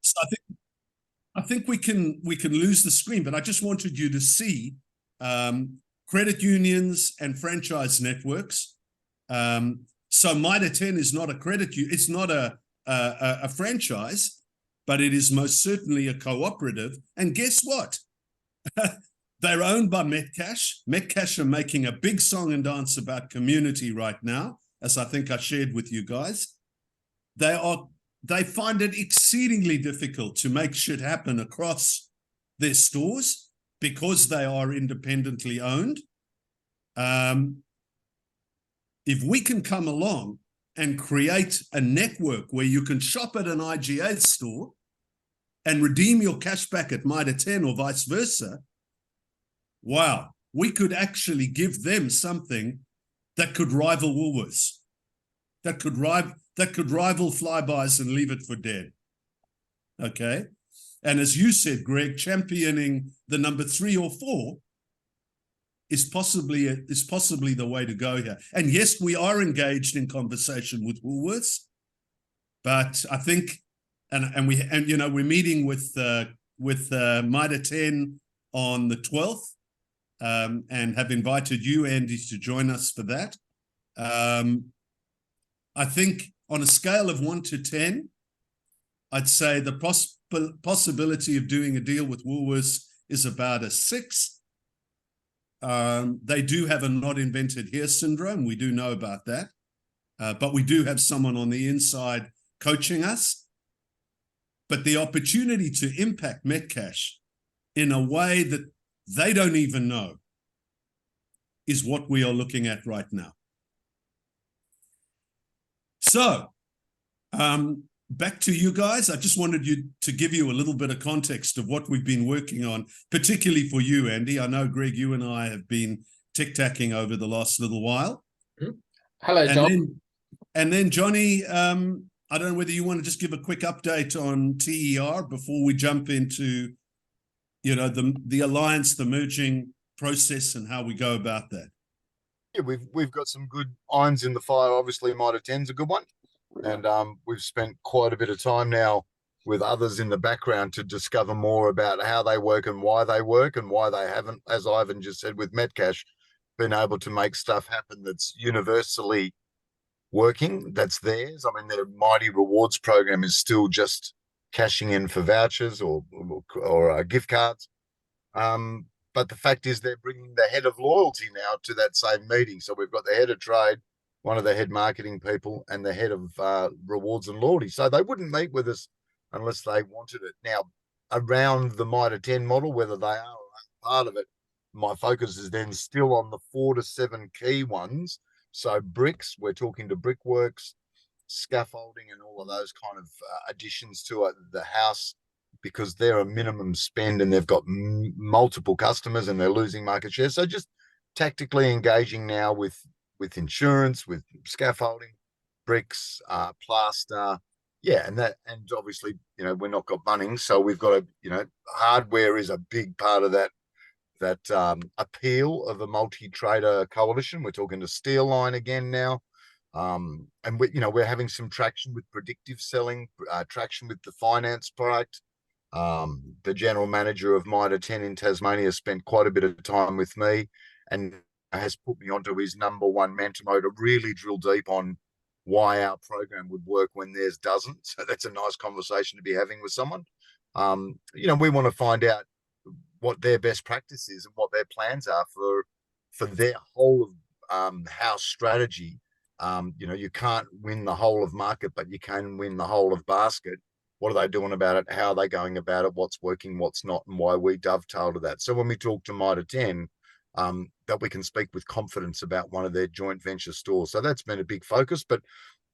So I think we can lose the screen, but I just wanted you to see credit unions and franchise networks. So Mitre 10 is not a it's not a franchise, but it is most certainly a cooperative. And guess what? They're owned by Metcash. Metcash are making a big song and dance about community right now, as I think I shared with you guys. They find it exceedingly difficult to make shit happen across their stores because they are independently owned. If we can come along and create a network where you can shop at an IGA store and redeem your cash back at Mitre 10 or vice versa, wow, we could actually give them something that could rival Woolworths, that could rival Flybuys and Leave It for Dead. Okay, and as you said, Greg, championing the number 3 or 4 is possibly the way to go here. And yes, we are engaged in conversation with Woolworths, but I think, and we're meeting with Mitre 10 on the 12th, and have invited you, Andy, to join us for that. I think on a scale of 1 to 10, I'd say the possibility of doing a deal with Woolworths is about a 6. They do have a not invented here syndrome. We do know about that. But we do have someone on the inside coaching us. But the opportunity to impact Metcash in a way that they don't even know is what we are looking at right now. So, back to you guys. I just wanted to give you a little bit of context of what we've been working on, particularly for you, Andy. I know, Greg, you and I have been tic-tacking over the last little while. Hello, Tom. And then Johnny, I don't know whether you want to just give a quick update on TER before we jump into, the alliance, the merging process, and how we go about that. Yeah, we've got some good irons in the fire. Obviously, Mitre 10's a good one. And we've spent quite a bit of time now with others in the background to discover more about how they work and why they haven't, as Ivan just said, with Metcash, been able to make stuff happen that's universally working, that's theirs. I mean, their Mighty Rewards program is still just cashing in for vouchers or gift cards. But the fact is they're bringing the head of loyalty now to that same meeting. So we've got the head of trade, one of the head marketing people, and the head of rewards and loyalty. So they wouldn't meet with us unless they wanted it. Now, around the Mitre 10 model, whether they are or aren't part of it, my focus is then still on the 4 to 7 key ones. So bricks, we're talking to Brickworks, scaffolding, and all of those kind of additions to the house, because they're a minimum spend and they've got multiple customers and they're losing market share. So just tactically engaging now with insurance, with scaffolding, bricks, plaster, and obviously, we're not got Bunnings, so we've got hardware is a big part of that appeal of a multi-trader coalition. We're talking to Steelline again now, and we're having some traction with predictive selling, traction with the finance product. The general manager of Mitre 10 in Tasmania spent quite a bit of time with me and has put me onto his number one mentor to really drill deep on why our program would work when theirs doesn't. So that's a nice conversation to be having with someone. We want to find out what their best practice is and what their plans are for their whole of house strategy. You can't win the whole of market, but you can win the whole of basket. What are they doing about it? How are they going about it? What's working, what's not, and why we dovetail to that. So when we talk to Mitre 10, that we can speak with confidence about one of their joint venture stores. So that's been a big focus. But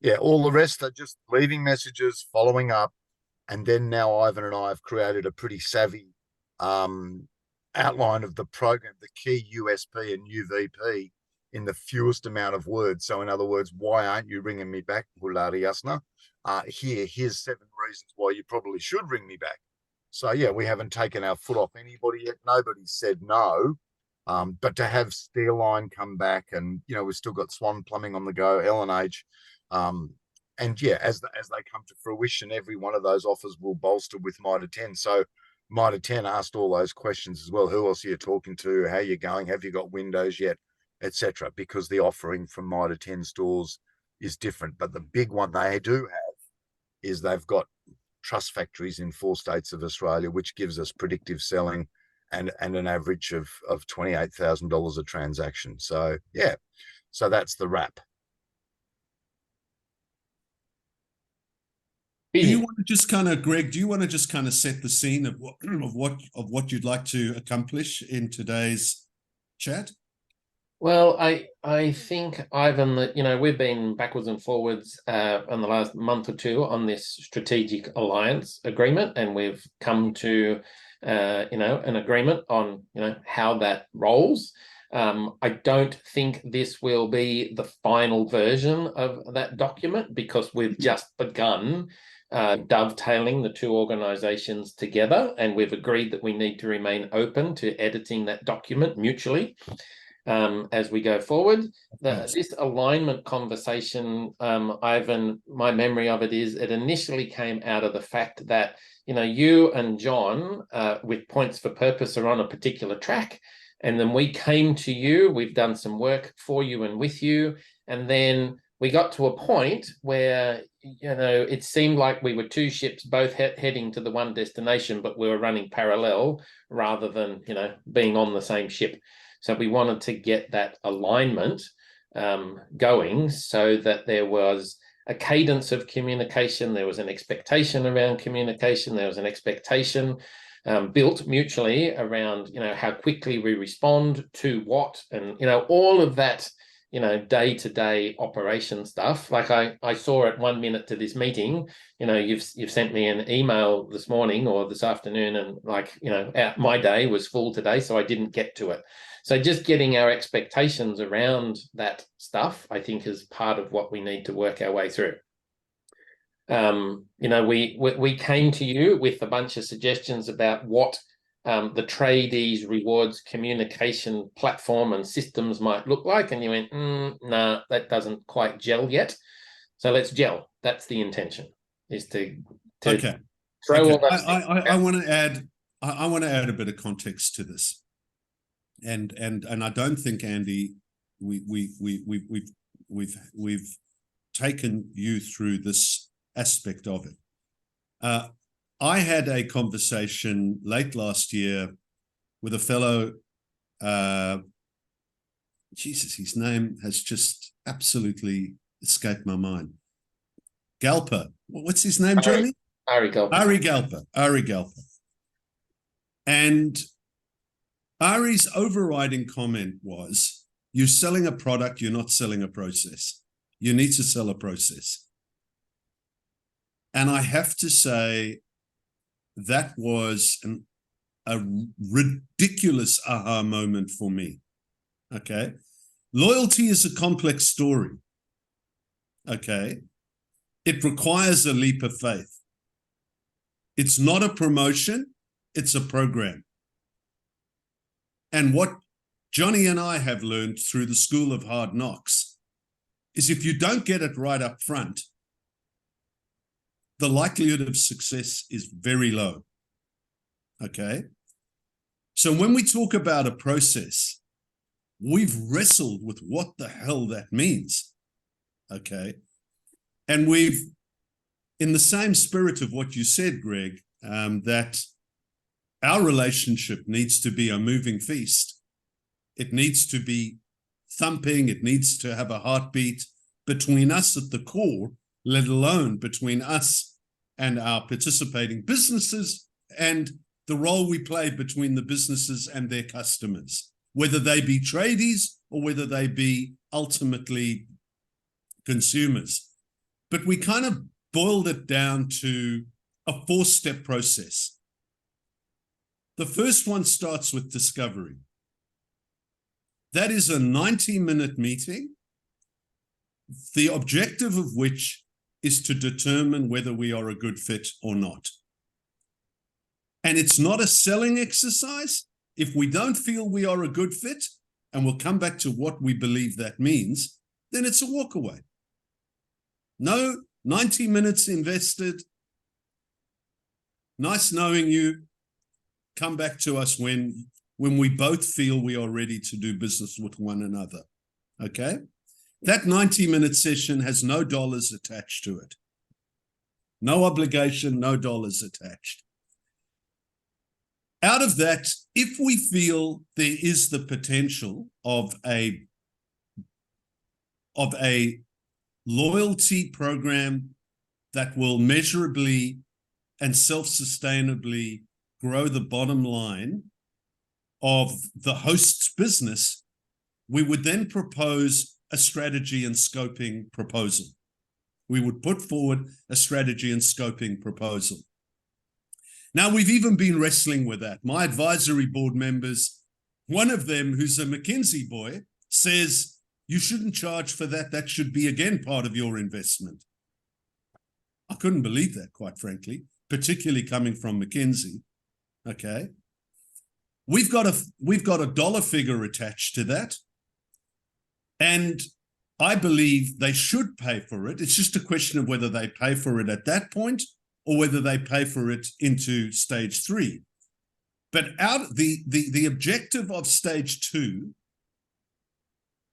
yeah, all the rest are just leaving messages, following up. And then now Ivan and I have created a pretty savvy outline of the program, the key USP and UVP in the fewest amount of words. So in other words, why aren't you ringing me back, Hulari Yasna? Here's 7 reasons why you probably should ring me back. So yeah, we haven't taken our foot off anybody yet. Nobody said no. But to have Steelline come back, and we've still got Swan Plumbing on the go, L&H, yeah, as they come to fruition, every one of those offers will bolster with Mitre 10. So Mitre 10 asked all those questions as well. Who else are you talking to? How are you going? Have you got windows yet? Etc. Because the offering from Mitre 10 stores is different. But the big one they do have is they've got trust factories in 4 states of Australia, which gives us predictive selling and an average of $28,000 a transaction. So yeah, so that's the wrap. Do you want to just kind of, Greg, do you want to just kind of set the scene of what you'd like to accomplish in today's chat? Well, I think, Ivan, that, you know, we've been backwards and forwards in the last month or two on this strategic alliance agreement, and we've come to, you know, an agreement on, you know, how that rolls. I don't think this will be the final version of that document, because we've just begun dovetailing the 2 organizations together, and we've agreed that we need to remain open to editing that document mutually as we go forward. This alignment conversation, Ivan, my memory of it is it initially came out of the fact that, you know, you and John with Points for Purpose are on a particular track, and then we came to you, we've done some work for you and with you, and then we got to a point where, you know, it seemed like we were 2 ships both heading to the one destination, but we were running parallel rather than, you know, being on the same ship. So we wanted to get that alignment going, so that there was a cadence of communication, there was an expectation around communication, there was an expectation built mutually around, you know, how quickly we respond to what, and, you know, all of that, you know, day-to-day operation stuff. Like I saw at 1 minute to this meeting, you know, you've sent me an email this morning or this afternoon, and, like, you know, my day was full today, so I didn't get to it. So just getting our expectations around that stuff, I think, is part of what we need to work our way through. You know, we came to you with a bunch of suggestions about what the tradies rewards communication platform and systems might look like, and you went, nah, that doesn't quite gel yet. So let's gel. That's the intention, is to okay. Throw okay. all that. I want to add. I want to add a bit of context to this. And I don't think, Andy, we've taken you through this aspect of it. I had a conversation late last year with a fellow. Jesus, his name has just absolutely escaped my mind. Galper. What's his name, Jeremy? Ari Galper. Ari Galper. And Ari's overriding comment was, you're selling a product, you're not selling a process. You need to sell a process. And I have to say, that was a ridiculous aha moment for me. Okay. Loyalty is a complex story. Okay. It requires a leap of faith. It's not a promotion, it's a program. And what Johnny and I have learned through the School of Hard Knocks is, if you don't get it right up front, the likelihood of success is very low. Okay. So when we talk about a process, we've wrestled with what the hell that means. Okay. And we've, in the same spirit of what you said, Greg, that our relationship needs to be a moving feast. It needs to be thumping. It needs to have a heartbeat between us at the core, let alone between us and our participating businesses, and the role we play between the businesses and their customers, whether they be tradies or whether they be ultimately consumers. But we kind of boiled it down to a 4-step process. The first one starts with discovery. That is a 90-minute meeting, the objective of which is to determine whether we are a good fit or not. And it's not a selling exercise. If we don't feel we are a good fit, and we'll come back to what we believe that means, then it's a walk away. No 90 minutes invested. Nice knowing you. Come back to us when we both feel we are ready to do business with one another. Okay? That 90-minute session has no dollars attached to it. No obligation, no dollars attached. Out of that, if we feel there is the potential of a loyalty program that will measurably and self-sustainably grow the bottom line of the host's business, we would then propose a strategy and scoping proposal. We would put forward a strategy and scoping proposal. Now, we've even been wrestling with that. My advisory board members, one of them, who's a McKinsey boy, says, you shouldn't charge for that. That should be, again, part of your investment. I couldn't believe that, quite frankly, particularly coming from McKinsey. Okay. We've got a dollar figure attached to that. And I believe they should pay for it. It's just a question of whether they pay for it at that point or whether they pay for it into stage 3. But the objective of stage 2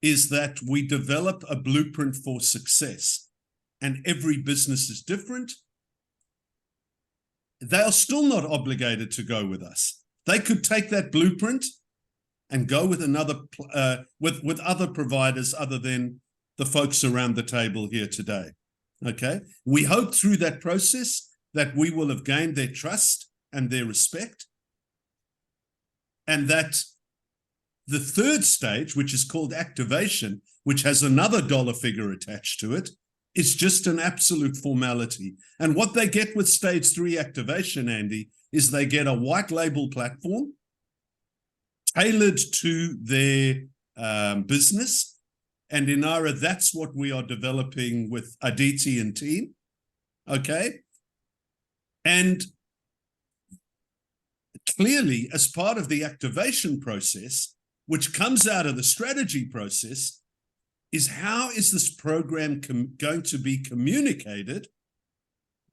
is that we develop a blueprint for success. And every business is different. They are still not obligated to go with us. They could take that blueprint and go with another with other providers other than the folks around the table here today. Okay, we hope through that process that we will have gained their trust and their respect, and that the third stage, which is called activation, which has another dollar figure attached to it, is just an absolute formality. And what they get with stage 3 activation, Andy, is they get a white label platform tailored to their business. And Inara, that's what we are developing with Aditi and team. Okay. And clearly, as part of the activation process, which comes out of the strategy process, is how is this program going to be communicated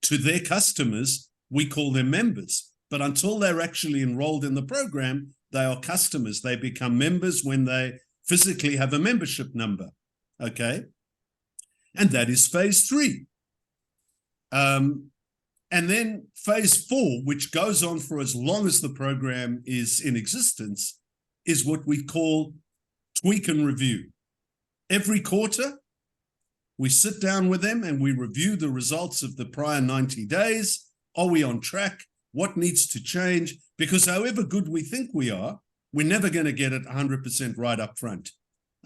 to their customers? We call them members. But until they're actually enrolled in the program, they are customers. They become members when they physically have a membership number. Okay? And that is phase 3. And then phase 4, which goes on for as long as the program is in existence, is what we call tweak and review. Every quarter, we sit down with them and we review the results of the prior 90 days. Are we on track? What needs to change? Because however good we think we are, we're never going to get it 100% right up front.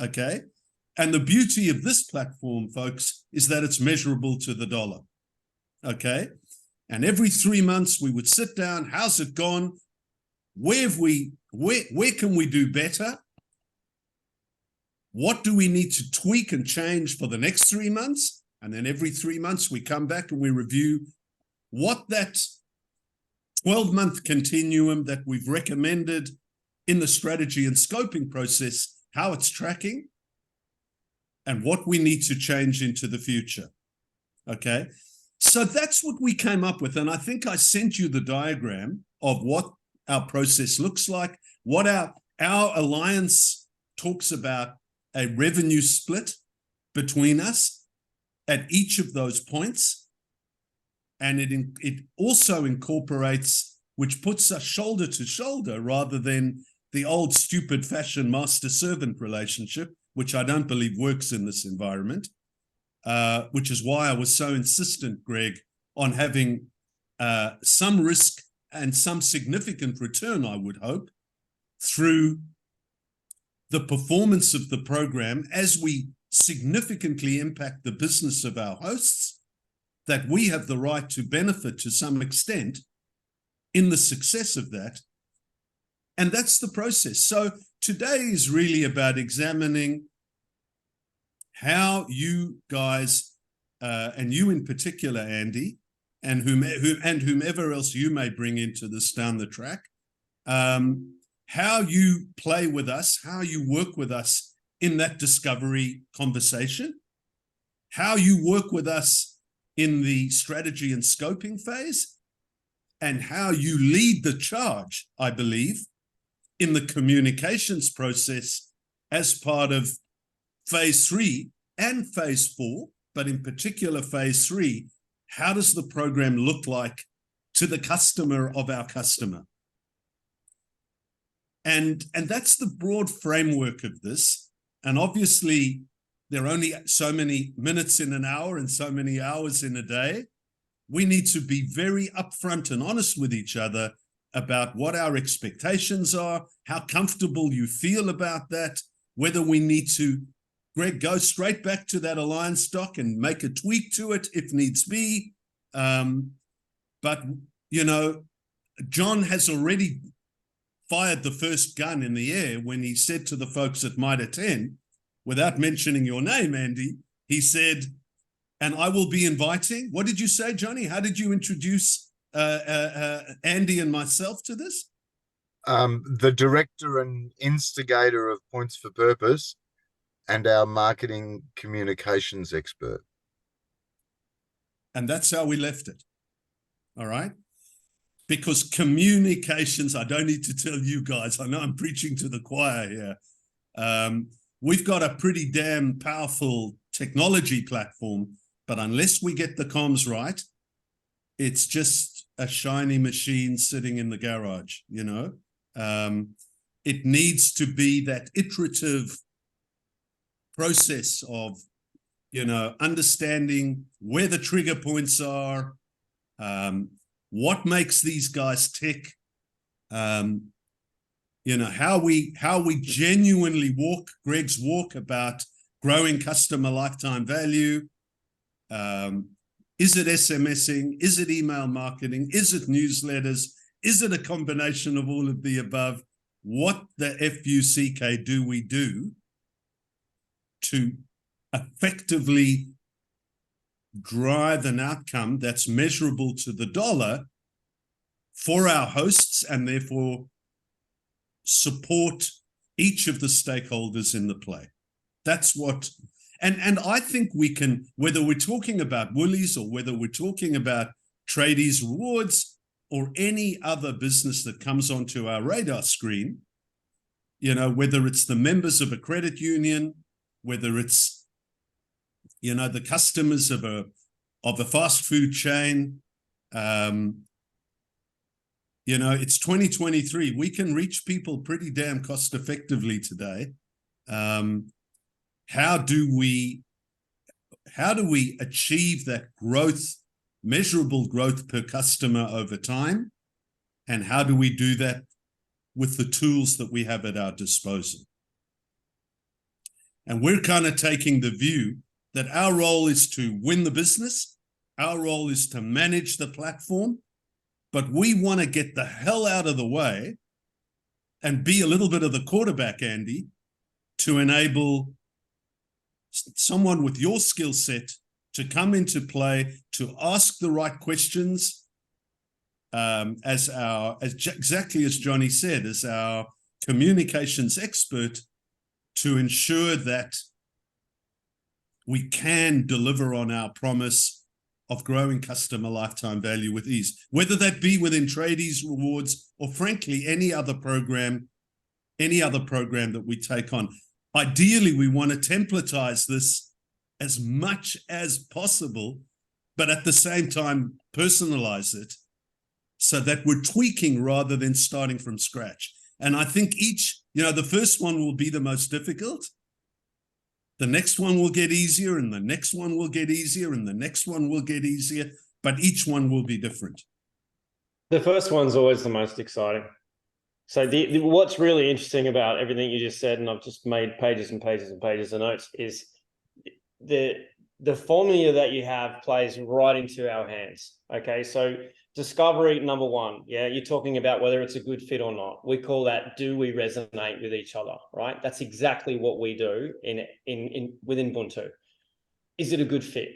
Okay? And the beauty of this platform, folks, is that it's measurable to the dollar. Okay? And every 3 months we would sit down. How's it gone? Where can we do better? What do we need to tweak and change for the next 3 months? And then every 3 months we come back and we review what that 12-month continuum that we've recommended in the strategy and scoping process, how it's tracking, and what we need to change into the future. Okay, so that's what we came up with. And I think I sent you the diagram of what our process looks like, what our alliance talks about, a revenue split between us at each of those points. And it also incorporates, which puts us shoulder to shoulder rather than the old stupid fashioned master-servant relationship, which I don't believe works in this environment, which is why I was so insistent, Greg, on having some risk and some significant return, I would hope, through the performance of the program as we significantly impact the business of our hosts, that we have the right to benefit to some extent in the success of that. And that's the process. So today is really about examining how you guys, and you in particular, Andy, and whomever else you may bring into this down the track, how you play with us, how you work with us in that discovery conversation, how you work with us in the strategy and scoping phase, and how you lead the charge, I believe, in the communications process as part of phase 3 and phase 4, but in particular phase 3. How does the program look like to the customer of our customer? And that's the broad framework of this. And obviously, there are only so many minutes in an hour and so many hours in a day. We need to be very upfront and honest with each other about what our expectations are, how comfortable you feel about that, whether we need to, Greg, go straight back to that alliance doc and make a tweak to it if needs be. But, you know, John has already fired the first gun in the air when he said to the folks at Mitre 10, without mentioning your name, Andy, he said, and I will be inviting, what did you say, Johnny? How did you introduce Andy and myself to this? The director and instigator of Points for Purpose and our marketing communications expert. And that's how we left it. All right. Because communications, I don't need to tell you guys, I know I'm preaching to the choir here. We've got a pretty damn powerful technology platform, but unless we get the comms right, it's just a shiny machine sitting in the garage, you know. It needs to be that iterative process of, you know, understanding where the trigger points are, what makes these guys tick, you know, how we genuinely walk Greg's walk about growing customer lifetime value. Is it SMSing? Is it email marketing? Is it newsletters? Is it a combination of all of the above? What the FUCK do we do to effectively drive an outcome that's measurable to the dollar for our hosts, and therefore support each of the stakeholders in the play? That's what, and I think we can, whether we're talking about Woolies or whether we're talking about Tradies Rewards or any other business that comes onto our radar screen, you know, whether it's the members of a credit union, whether it's, you know, the customers of a fast food chain, you know, it's 2023. We can reach people pretty damn cost effectively today. How do we achieve that growth, measurable growth per customer over time? And how do we do that with the tools that we have at our disposal? And we're kind of taking the view that our role is to win the business. Our role is to manage the platform, but we want to get the hell out of the way and be a little bit of the quarterback, Andy, to enable someone with your skill set to come into play, to ask the right questions, exactly as Johnny said, as our communications expert, to ensure that we can deliver on our promise of growing customer lifetime value with ease, whether that be within Tradies Rewards or frankly any other program that we take on. Ideally, we want to templatize this as much as possible, but at the same time personalize it so that we're tweaking rather than starting from scratch. And I think each, you know, the first one will be the most difficult. The next one will get easier, and the next one will get easier, and the next one will get easier, but each one will be different. The first one's always the most exciting. So what's really interesting about everything you just said, and I've just made pages and pages and pages of notes, is the formula that you have plays right into our hands. Okay, so discovery, number one, yeah, you're talking about whether it's a good fit or not. We call that, do we resonate with each other, right? That's exactly what we do within Ubuntu. Is it a good fit?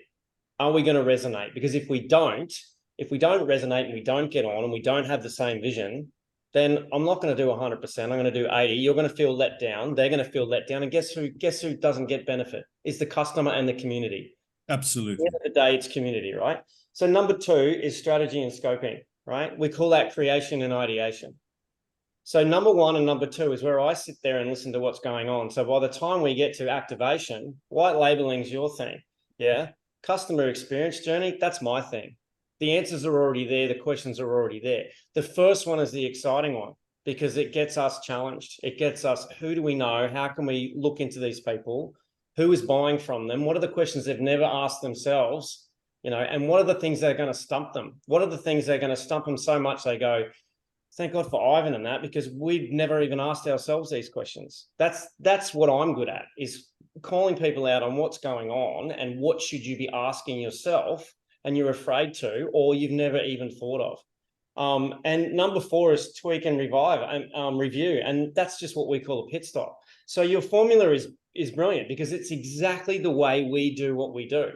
Are we going to resonate? Because if we don't resonate and we don't get on and we don't have the same vision, then I'm not going to do 100%. I'm going to do 80. You're going to feel let down. They're going to feel let down. And guess who doesn't get benefit? Is the customer and the community. Absolutely. At the end of the day, it's community, right? So number 2 is strategy and scoping, right? We call that creation and ideation. So number 1 and number 2 is where I sit there and listen to what's going on. So by the time we get to activation, white labeling is your thing. Yeah. Customer experience journey, that's my thing. The answers are already there. The questions are already there. The first one is the exciting one because it gets us challenged. It gets us, who do we know? How can we look into these people? Who is buying from them? What are the questions they've never asked themselves? You know, and what are the things that are going to stump them? What are the things that are going to stump them so much they go, thank God for Ivan and that, because we've never even asked ourselves these questions. That's what I'm good at, is calling people out on what's going on and what should you be asking yourself and you're afraid to, or you've never even thought of. And number 4 is tweak and revive and review. And that's just what we call a pit stop. So your formula is brilliant because it's exactly the way we do what we do.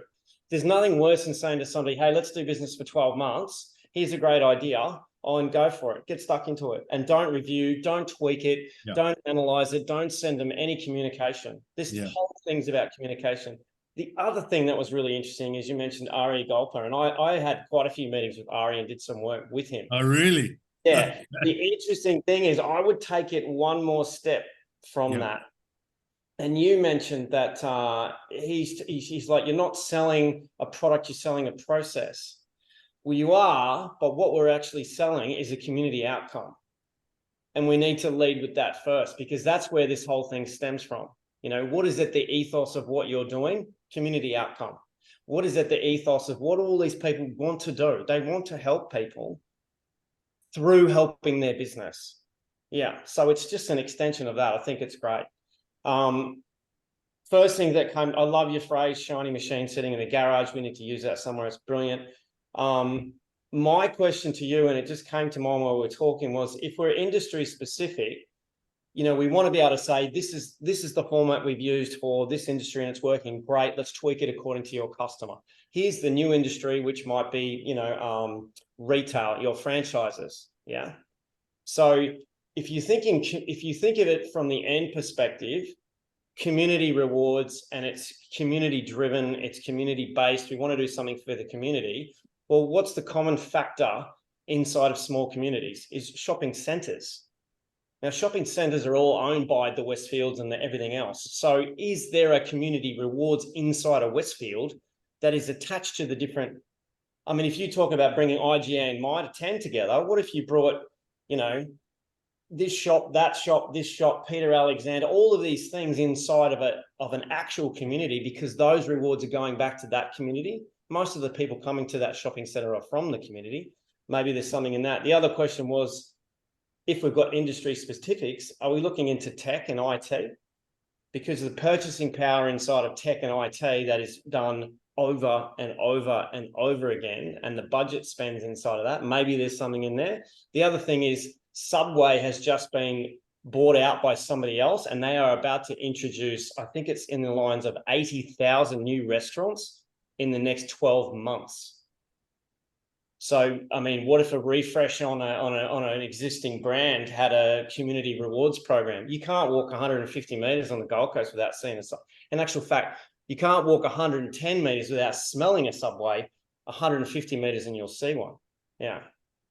There's nothing worse than saying to somebody, hey, let's do business for 12 months. Here's a great idea. And go for it. Get stuck into it and don't review, don't tweak it, don't analyze it, don't send them any communication. This whole thing's about communication. The other thing that was really interesting is you mentioned Ari Golper, and I had quite a few meetings with Ari and did some work with him. Oh, really? Yeah. The interesting thing is I would take it one more step from that. And you mentioned that he's like, you're not selling a product, you're selling a process. Well, you are, but what we're actually selling is a community outcome. And we need to lead with that first, because that's where this whole thing stems from. You know, what is it, the ethos of what you're doing? Community outcome. What is it, the ethos of what all these people want to do? They want to help people through helping their business. Yeah, so it's just an extension of that. I think it's great. First thing that came, I love your phrase, shiny machine sitting in the garage. We need to use that somewhere. It's brilliant. My question to you, and it just came to mind while we were talking, was if we're industry specific, you know, we want to be able to say, this is the format we've used for this industry and it's working great. Let's tweak it according to your customer. Here's the new industry, which might be, you know, retail, your franchises. Yeah. So if you think of it from the end perspective, community rewards, and it's community driven, it's community based. We want to do something for the community. Well, what's the common factor inside of small communities is shopping centers. Now, shopping centers are all owned by the Westfields and everything else. So is there a community rewards inside of Westfield that is attached to the different? I mean, if you talk about bringing IGA and Mitre 10 together, what if you brought, you know, this shop, that shop, this shop, Peter Alexander, all of these things inside of an actual community, because those rewards are going back to that community. Most of the people coming to that shopping center are from the community. Maybe there's something in that. The other question was, if we've got industry specifics, are we looking into tech and IT? Because the purchasing power inside of tech and IT that is done over and over and over again, and the budget spends inside of that, maybe there's something in there. The other thing is Subway has just been bought out by somebody else, and they are about to introduce, I think it's in the lines of 80,000 new restaurants in the next 12 months. So, I mean, what if a refresh on an existing brand had a community rewards program? You can't walk 150 meters on the Gold Coast without seeing a Subway. In actual fact, you can't walk 110 meters without smelling a Subway. 150 meters and you'll see one. Yeah.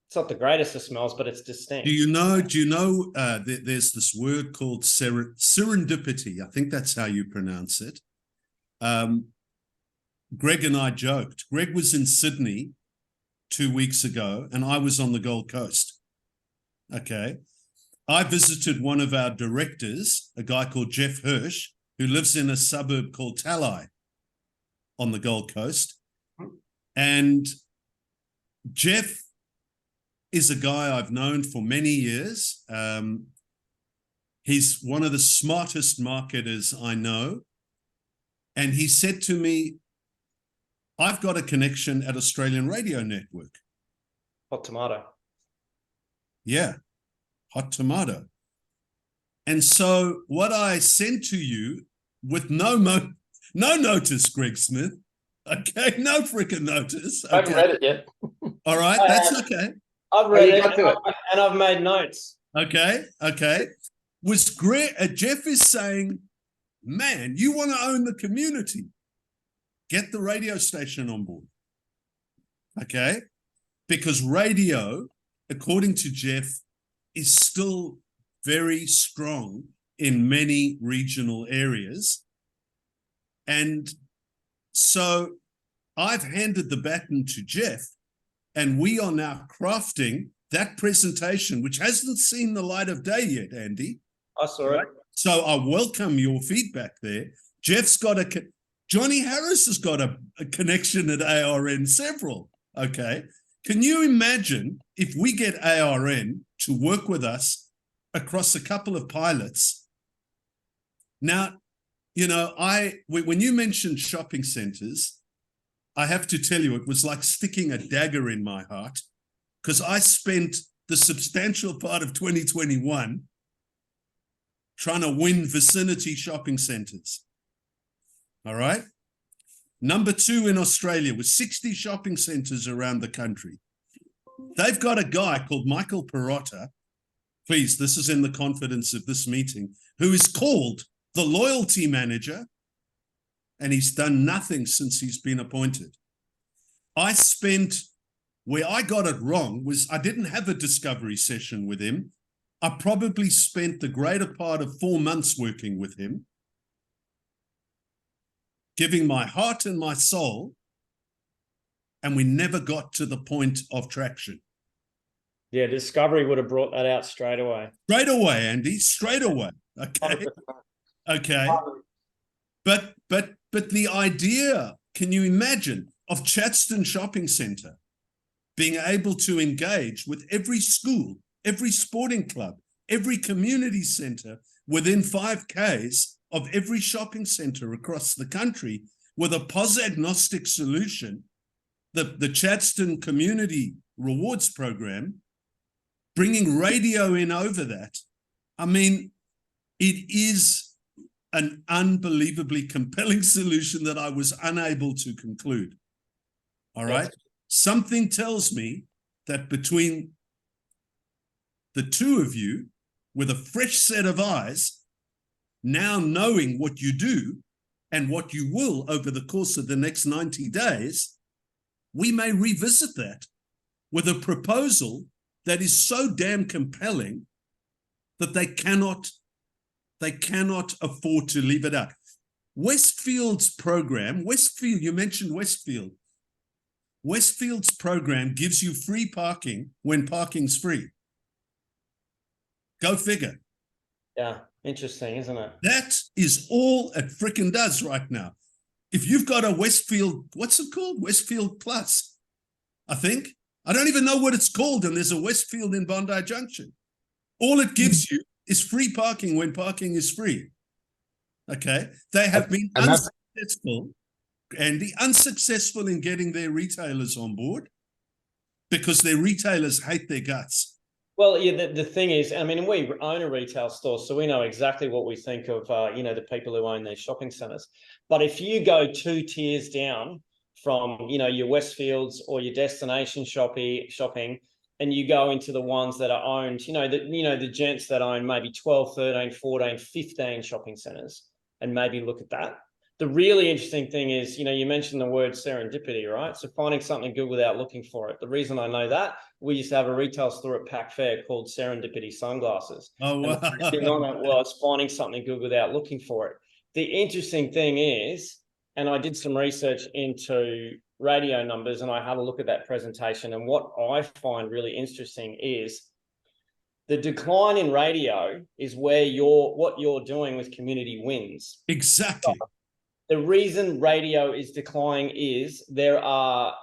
It's not the greatest of smells, but it's distinct. Do you know, there's this word called serendipity. I think that's how you pronounce it. Greg and I joked. Greg was in Sydney 2 weeks ago, and I was on the Gold Coast. Okay. I visited one of our directors, a guy called Jeff Hirsch, who lives in a suburb called Talai on the Gold Coast. And Jeff is a guy I've known for many years. He's one of the smartest marketers I know. And he said to me, I've got a connection at Australian Radio Network. Hot tomato. Yeah, hot tomato. And so what I sent to you with no notice, Greg Smith, okay, no freaking notice. Okay. I haven't read it yet. All right, that's okay. I've read it and I've made notes. Okay. Was Greg, Jeff is saying, man, you want to own the community. get the radio station on board. Okay? Because radio, according to Jeff, is still very strong in many regional areas. And so I've handed the baton to Jeff, and we are now crafting that presentation, which hasn't seen the light of day yet, Andy. I saw it. So I welcome your feedback there. Jeff's got Johnny Harris has got a connection at ARN, several. Okay. Can you imagine if we get ARN to work with us across a couple of pilots? Now, you know, when you mentioned shopping centers, I have to tell you, it was like sticking a dagger in my heart, because I spent the substantial part of 2021 trying to win vicinity shopping centers. All right. Number 2 in Australia with 60 shopping centers around the country. They've got a guy called Michael Perotta. Please, this is in the confidence of this meeting, who is called the loyalty manager, and he's done nothing since he's been appointed. Where I got it wrong was I didn't have a discovery session with him. I probably spent the greater part of 4 months working with him, giving my heart and my soul, and we never got to the point of traction. Yeah, discovery would have brought that out straight away. Straight away, Andy, straight away. Okay. Okay. But the idea, can you imagine, of Chadstone Shopping Centre being able to engage with every school, every sporting club, every community centre within 5 Ks of every shopping centre across the country with a POS agnostic solution, the Chadstone Community Rewards Program, bringing radio in over that. I mean, it is an unbelievably compelling solution that I was unable to conclude. All right. Yes. Something tells me that between the two of you, with a fresh set of eyes, now knowing what you do and what you will over the course of the next 90 days, we may revisit that with a proposal that is so damn compelling that they cannot afford to leave it out. Westfield's program, you mentioned Westfield. Westfield's program gives you free parking when parking's free. Go figure. Yeah, interesting, isn't it? That is all it frickin' does right now. If you've got a Westfield, what's it called? Westfield Plus, I think. I don't even know what it's called, and there's a Westfield in Bondi Junction. All it gives you is free parking when parking is free. Okay? They have been unsuccessful, Andy, unsuccessful in getting their retailers on board because their retailers hate their guts. Well, yeah, the thing is, I mean, we own a retail store, so we know exactly what we think of, the people who own these shopping centers. But if you go 2 tiers down from, your Westfields or your destination shopping, and you go into the ones that are owned, the gents that own maybe 12, 13, 14, 15 shopping centers, and maybe look at that. The really interesting thing is, you mentioned the word serendipity, right? So finding something good without looking for it. The reason I know that, we used to have a retail store at Pac Fair called Serendipity Sunglasses. Oh, wow. And the thing on it was finding something good without looking for it. The interesting thing is, and I did some research into radio numbers and I had a look at that presentation, and what I find really interesting is the decline in radio is where what you're doing with community wins. Exactly. So the reason radio is declining is there are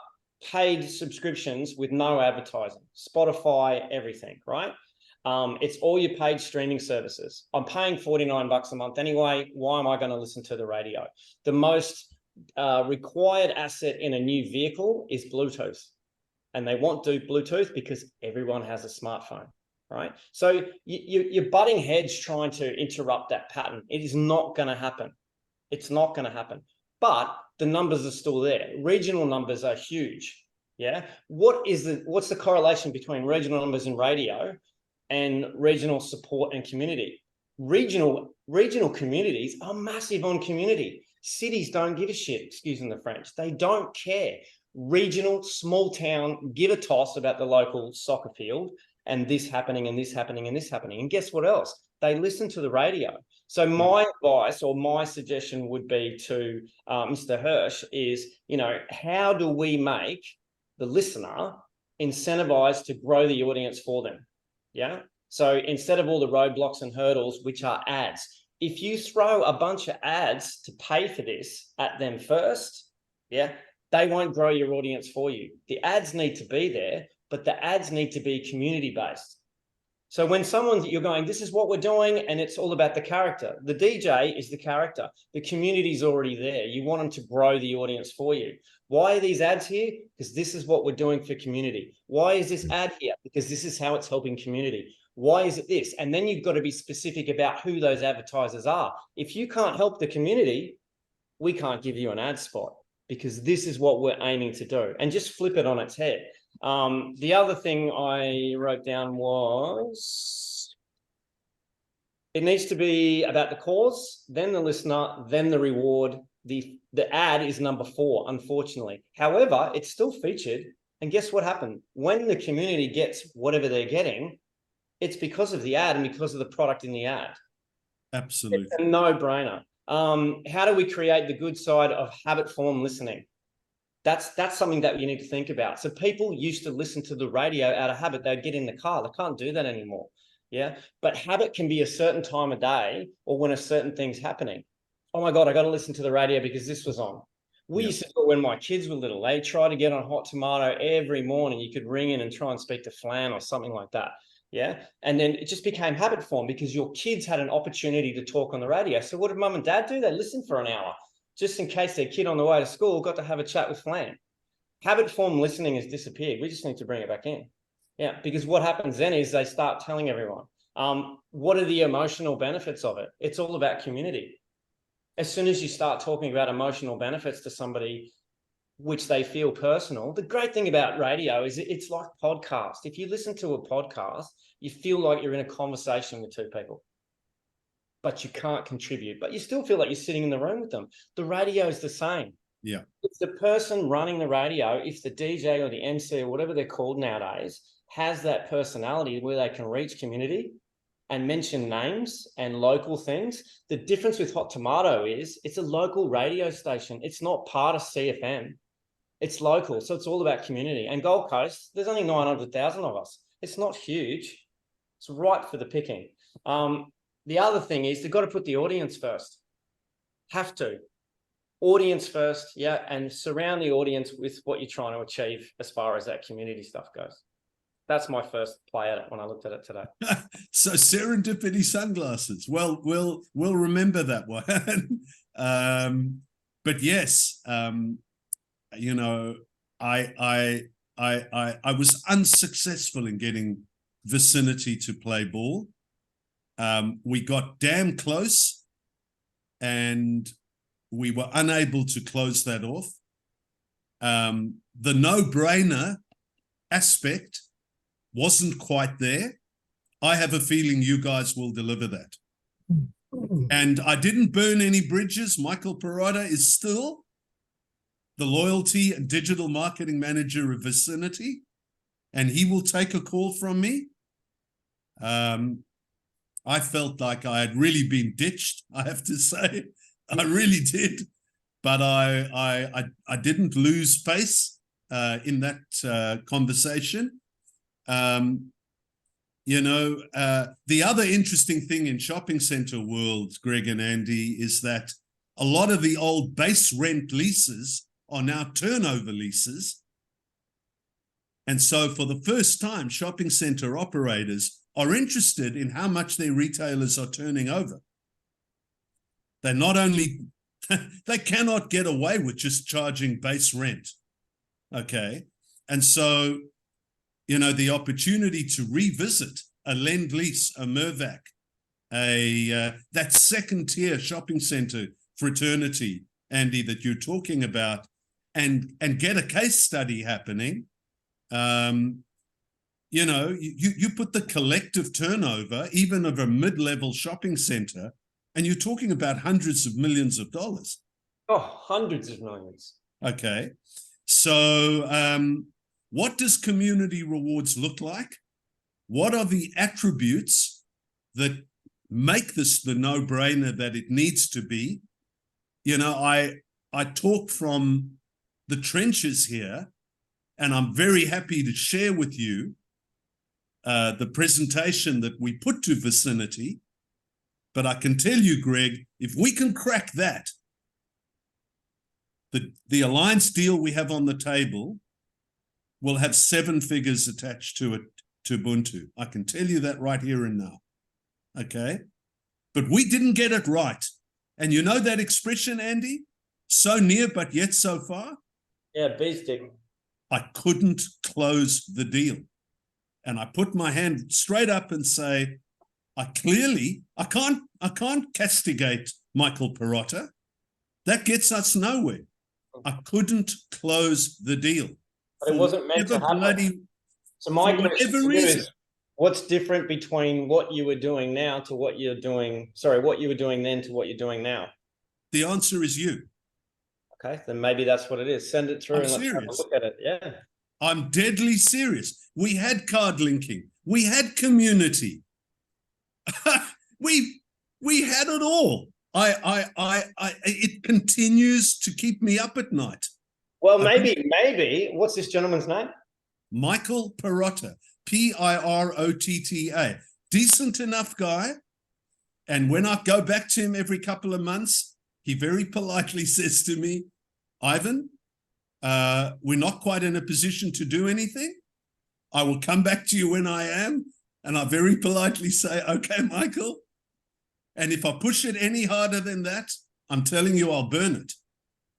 paid subscriptions with no advertising, Spotify, everything, right? It's all your paid streaming services. I'm paying $49 a month anyway. Why am I going to listen to the radio? The most required asset in a new vehicle is Bluetooth. And they want to do Bluetooth because everyone has a smartphone, right? So you're butting heads trying to interrupt that pattern. It is not going to happen. It's not going to happen. But the numbers are still there. Regional numbers are huge. Yeah. What's the correlation between regional numbers in radio and regional support and community? Regional communities are massive on community. Cities don't give a shit, excusing the French. They don't care. Regional, small town, give a toss about the local soccer field and this happening and this happening and this happening. And guess what else? They listen to the radio. So my advice or my suggestion would be to Mr. Hirsch is, you know, how do we make the listener incentivized to grow the audience for them? Yeah. So instead of all the roadblocks and hurdles, which are ads, if you throw a bunch of ads to pay for this at them first, yeah, they won't grow your audience for you. The ads need to be there, but the ads need to be community-based. So when you're going, this is what we're doing, and it's all about the character. The DJ is the character. The community's already there. You want them to grow the audience for you. Why are these ads here? Because this is what we're doing for community. Why is this ad here? Because this is how it's helping community. Why is it this? And then you've got to be specific about who those advertisers are. If you can't help the community, we can't give you an ad spot, because this is what we're aiming to do. And just flip it on its head. The other thing I wrote down was it needs to be about the cause, then the listener, then the reward. The ad is number 4, unfortunately. However, it's still featured. And guess what happened? When the community gets whatever they're getting, it's because of the ad and because of the product in the ad. Absolutely. It's a no-brainer. How do we create the good side of habit form listening? That's something that you need to think about. So people used to listen to the radio out of habit. They'd get in the car. They can't do that anymore. Yeah. But habit can be a certain time of day or when a certain thing's happening. Oh my God, I got to listen to the radio because this was on. We used to do it when my kids were little. They tried to get on Hot Tomato every morning. You could ring in and try and speak to Flan or something like that. Yeah. And then it just became habit form because your kids had an opportunity to talk on the radio. So what did mum and dad do? They listened for an hour just in case their kid on the way to school got to have a chat with Flan. Habit form listening has disappeared. We just need to bring it back in. Yeah. Because what happens then is they start telling everyone, what are the emotional benefits of it? It's all about community. As soon as you start talking about emotional benefits to somebody, which they feel personal, the great thing about radio is it's like podcast. If you listen to a podcast, you feel like you're in a conversation with two people, but you can't contribute, but you still feel like you're sitting in the room with them. The radio is the same. Yeah. If the person running the radio, if the DJ or the MC or whatever they're called nowadays, has that personality where they can reach community and mention names and local things. The difference with Hot Tomato is it's a local radio station. It's not part of CFM. It's local. So it's all about community. And Gold Coast, there's only 900,000 of us. It's not huge. It's right for the picking. The other thing is they've got to put the audience first. Have to. Audience first, yeah, and surround the audience with what you're trying to achieve as far as that community stuff goes. That's my first play at it when I looked at it today. So serendipity sunglasses. Well, we'll remember that one. But yes, you know, I was unsuccessful in getting Vicinity to play ball. We got damn close, and we were unable to close that off. The no-brainer aspect wasn't quite there. I have a feeling you guys will deliver that. And I didn't burn any bridges. Michael Perrotta is still the loyalty and digital marketing manager of Vicinity, and he will take a call from me. I felt like I had really been ditched, I have to say. I really did. But I didn't lose face in that conversation. You know, the other interesting thing in shopping center world, Greg and Andy, is that a lot of the old base rent leases are now turnover leases. And so for the first time, shopping center operators are interested in how much their retailers are turning over. They not only, they cannot get away with just charging base rent. Okay. And so, you know, the opportunity to revisit a Lend-Lease, a Mirvac, that second tier shopping center fraternity, Andy, that you're talking about, and get a case study happening. You know, you put the collective turnover, even of a mid-level shopping center, and you're talking about hundreds of millions of dollars. Oh, hundreds of millions. Okay. So what does community rewards look like? What are the attributes that make this the no-brainer that it needs to be? You know, I talk from the trenches here, and I'm very happy to share with you the presentation that we put to Vicinity. But I can tell you, Greg, if we can crack that, the alliance deal we have on the table will have 7 figures attached to it, to Ubuntu. I can tell you that right here and now. Okay? But we didn't get it right. And you know that expression, Andy? So near, but yet so far? Yeah, beefstick. I couldn't close the deal. And I put my hand straight up and say, I can't castigate Michael Perotta. That gets us nowhere. I couldn't close the deal. But it wasn't meant to happen. So my question to you is, what's different between what you were doing now to what you're doing? Sorry, what you were doing then to what you're doing now? The answer is you. Okay, then maybe that's what it is. Send it through and let's have a look at it. Yeah. I'm deadly serious. We had card linking. We had community. we had it all. It continues to keep me up at night. Well, maybe. What's this gentleman's name? Michael Perotta, Pirotta. Decent enough guy. And when I go back to him every couple of months, he very politely says to me, Ivan, we're not quite in a position to do anything. I will come back to you when I am. And I very politely say, okay, Michael. And if I push it any harder than that, I'm telling you, I'll burn it.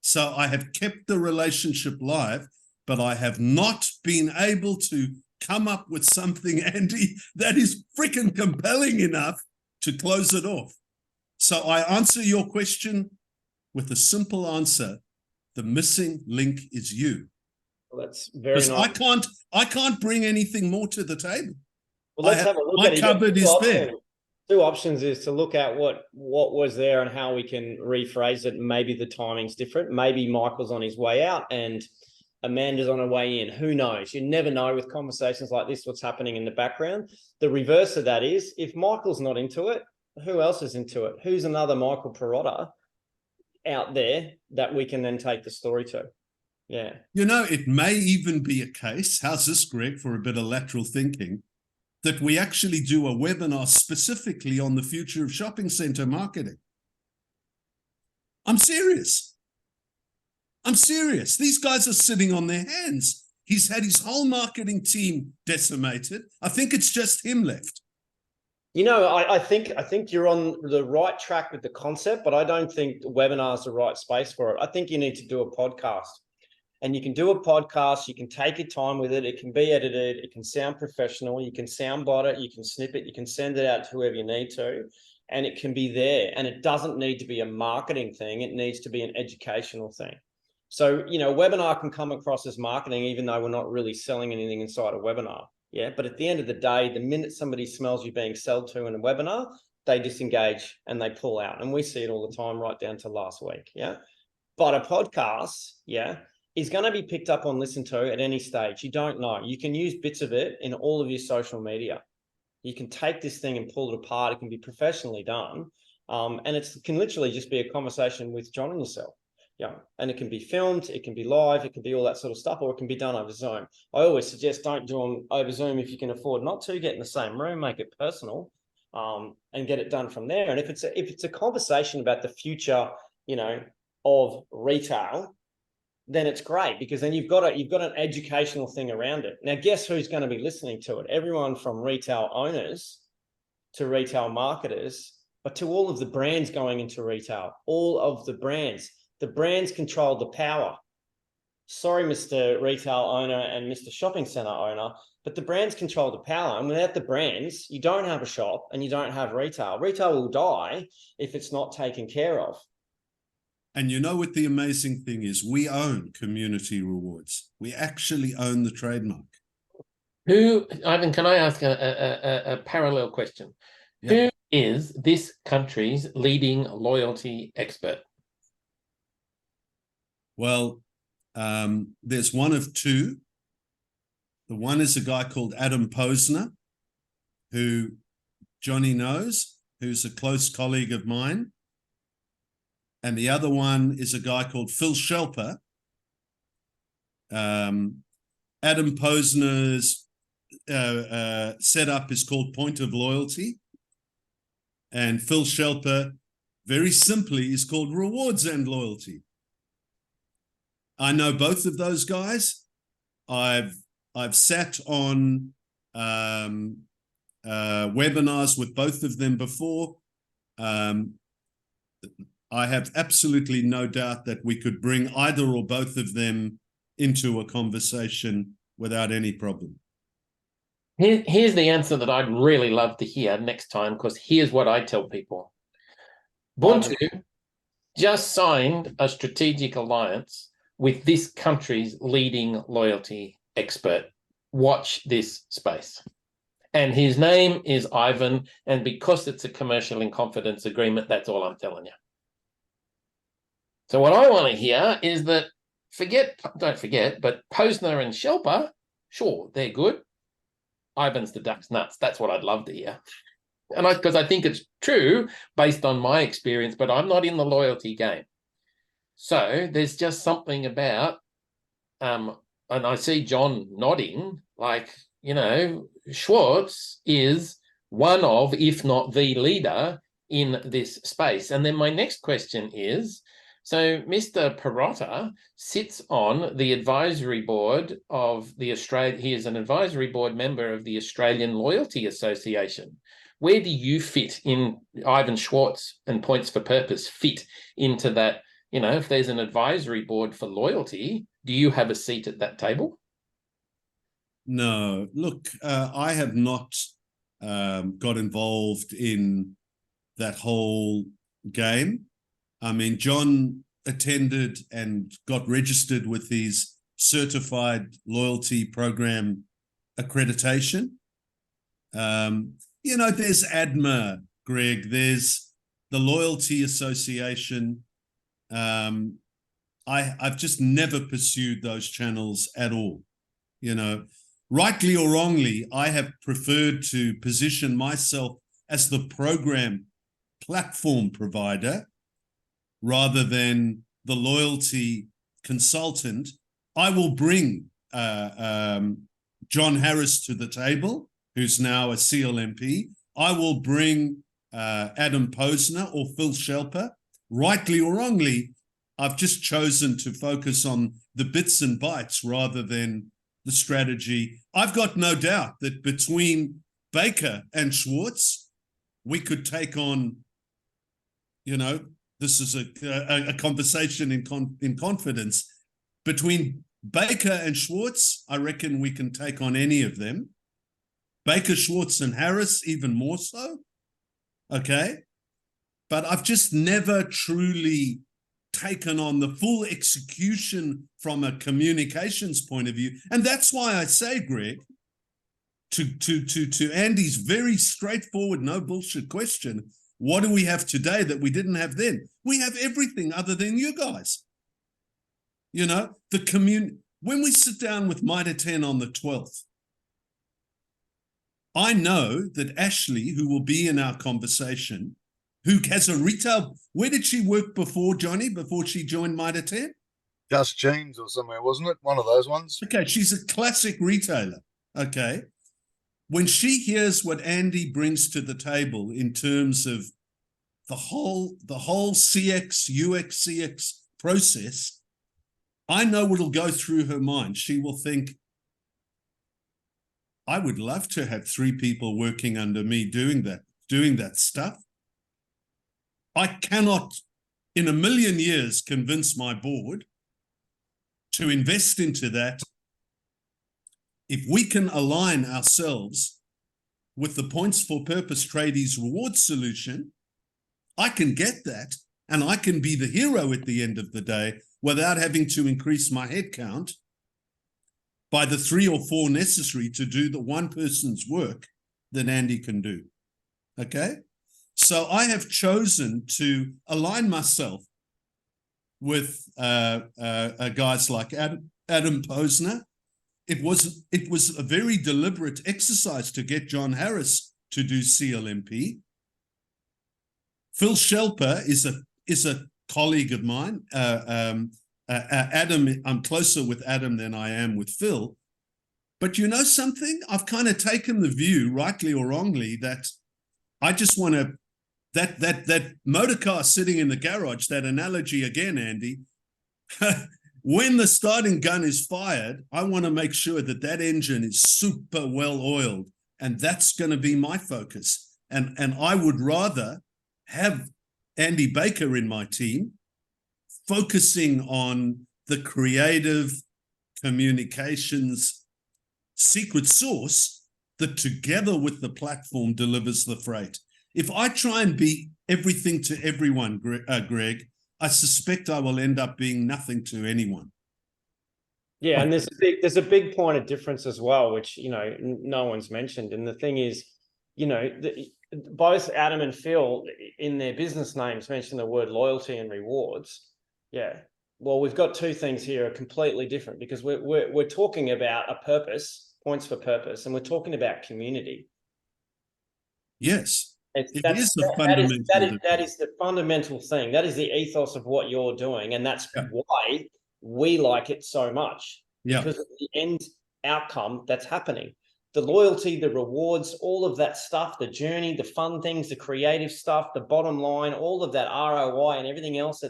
So I have kept the relationship live, but I have not been able to come up with something, Andy, that is freaking compelling enough to close it off. So I answer your question with a simple answer. The missing link is you. Well, that's very nice. I can't bring anything more to the table. Well, let's have a look at it. My cupboard is there. 2 options is to look at what was there and how we can rephrase it. Maybe the timing's different. Maybe Michael's on his way out and Amanda's on her way in. Who knows? You never know with conversations like this, what's happening in the background. The reverse of that is, if Michael's not into it, who else is into it? Who's another Michael Perotta out there that we can then take the story to? Yeah. You know, it may even be a case, how's this, Greg, for a bit of lateral thinking, that we actually do a webinar specifically on the future of shopping center marketing. I'm serious. I'm serious. These guys are sitting on their hands. He's had his whole marketing team decimated. I think it's just him left. You know, I think you're on the right track with the concept, but I don't think the webinar is the right space for it. I think you need to do a podcast. And you can do a podcast, you can take your time with it, it can be edited, it can sound professional, you can soundbite it, you can snip it, you can send it out to whoever you need to, and it can be there. And it doesn't need to be a marketing thing, it needs to be an educational thing. So, you know, webinar can come across as marketing, even though we're not really selling anything inside a webinar. Yeah, but at the end of the day, the minute somebody smells you being sold to in a webinar, they disengage and they pull out. And we see it all the time, right down to last week. Yeah. But a podcast, yeah, is going to be picked up and listened to at any stage. You don't know. You can use bits of it in all of your social media. You can take this thing and pull it apart. It can be professionally done. And it can literally just be a conversation with John and yourself. Yeah. And it can be filmed, it can be live, it can be all that sort of stuff, or it can be done over Zoom. I always suggest don't do them over Zoom if you can afford not to. Get in the same room, make it personal, and get it done from there. And if it's a conversation about the future, you know, of retail, then it's great, because then you've got an educational thing around it. Now, guess who's going to be listening to it? Everyone from retail owners to retail marketers, but to all of the brands going into retail, all of the brands. The brands control the power. Sorry, Mr. Retail owner and Mr. Shopping Center owner, but the brands control the power. And without the brands, you don't have a shop and you don't have retail. Retail will die if it's not taken care of. And you know what the amazing thing is? We own Community Rewards. We actually own the trademark. Ivan, can I ask a parallel question? Yeah. Who is this country's leading loyalty expert? Well, there's one of two. The one is a guy called Adam Posner, who Johnny knows, who's a close colleague of mine. And the other one is a guy called Phil Shelper. Adam Posner's setup is called Point of Loyalty. And Phil Shelper, very simply, is called Rewards and Loyalty. I know both of those guys. I've sat on webinars with both of them before. I have absolutely no doubt that we could bring either or both of them into a conversation without any problem. Here's the answer that I'd really love to hear next time, because here's what I tell people. Ubuntu just signed a strategic alliance with this country's leading loyalty expert. Watch this space. And his name is Ivan, and because it's a commercial in confidence agreement, that's all I'm telling you. So what I want to hear is that don't forget, but Posner and Shelper, sure, they're good. Ivan's the duck's nuts. That's what I'd love to hear. And because I think it's true based on my experience, but I'm not in the loyalty game. So there's just something about, and I see John nodding, like, Schwartz is one of, if not the leader in this space. And then my next question is, so Mr. Perrotta sits on the advisory board of the he is an advisory board member of the Australian Loyalty Association. Where do you fit in, Ivan Schwartz and Points for Purpose fit into that? If there's an advisory board for loyalty, do you have a seat at that table? No, look, I have not got involved in that whole game. I mean, John attended and got registered with his certified loyalty program accreditation. There's ADMA, Greg, there's the Loyalty Association. I've just never pursued those channels at all. Rightly or wrongly, I have preferred to position myself as the program platform provider rather than the loyalty consultant. I will bring John Harris to the table, who's now a CLMP. I will bring Adam Posner or Phil Shelper. Rightly or wrongly, I've just chosen to focus on the bits and bytes rather than the strategy. I've got no doubt that between Baker and Schwartz, we could take on, this is a conversation in confidence. Between Baker and Schwartz, I reckon we can take on any of them. Baker, Schwartz, and Harris, even more so. Okay? But I've just never truly taken on the full execution from a communications point of view. And that's why I say, Greg, to Andy's very straightforward, no bullshit question, what do we have today that we didn't have then? We have everything other than you guys. When we sit down with Mitre 10 on the 12th, I know that Ashley, who will be in our conversation, who has a retail, where did she work before, Johnny, before she joined Mitre 10? Just Jeans or somewhere, wasn't it? One of those ones. Okay, she's a classic retailer. Okay. When she hears what Andy brings to the table in terms of the whole CX, UX, CX process, I know what'll go through her mind. She will think, I would love to have 3 people working under me doing that stuff. I cannot in a million years convince my board to invest into that. If we can align ourselves with the Points for Purpose Tradies reward solution, I can get that and I can be the hero at the end of the day without having to increase my headcount by the 3 or 4 necessary to do the one person's work that Andy can do. Okay? So I have chosen to align myself guys like Adam Posner. It was a very deliberate exercise to get John Harris to do CLMP. Phil Shelper is a colleague of mine. Adam, I'm closer with Adam than I am with Phil. But you know something? I've kind of taken the view, rightly or wrongly, that I just want to, that motor car sitting in the garage, that analogy again, Andy, when the starting gun is fired, I want to make sure that that engine is super well oiled, and that's going to be my focus. And I would rather have Andy Baker in my team focusing on the creative communications secret sauce that together with the platform delivers the freight. If I try and be everything to everyone, Greg, I suspect I will end up being nothing to anyone. Yeah, and there's a big point of difference as well, which, you know, no one's mentioned. And the thing is, you know, both Adam and Phil in their business names mention the word loyalty and rewards. Yeah. Well, we've got two things here are completely different, because we're talking about a purpose, points for purpose, and we're talking about community. Yes. That is the fundamental thing. That is the ethos of what you're doing. And that's why we like it so much. Yeah. Because of the end outcome that's happening. The loyalty, the rewards, all of that stuff, the journey, the fun things, the creative stuff, the bottom line, all of that ROI and everything else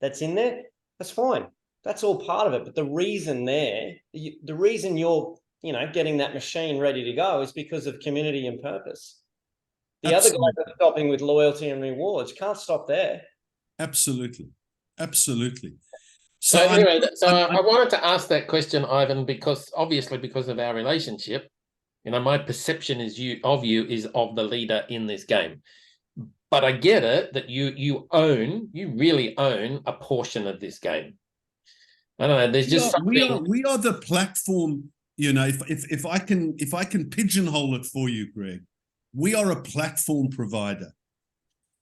that's in there, that's fine. That's all part of it. But the reason the reason you're, you know, getting that machine ready to go is because of community and purpose. The other guys are stopping with loyalty and rewards. You can't stop there. Absolutely. Absolutely. So anyway, I wanted to ask that question, Ivan, because obviously because of our relationship, you know, my perception is of you is of the leader in this game. But I get it that you really own a portion of this game. I don't know. There's just something. We are the platform. You know, if I can pigeonhole it for you, Greg, we are a platform provider,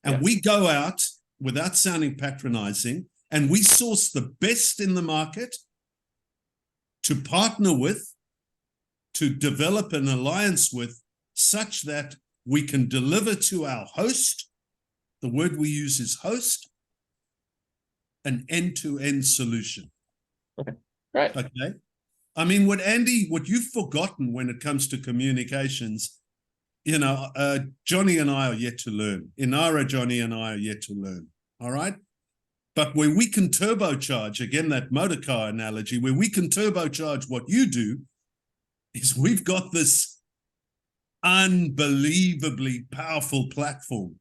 and we go out without sounding patronizing, and we source the best in the market to partner with, to develop an alliance with, such that we can deliver to our host, the word we use is host, an end-to-end solution. Okay, right. Okay. I mean, what you've forgotten when it comes to communications, you know, Johnny and I are yet to learn. Inara, Johnny and I are yet to learn. All right. But where we can turbocharge, again, that motor car analogy, where we can turbocharge what you do, is we've got this unbelievably powerful platform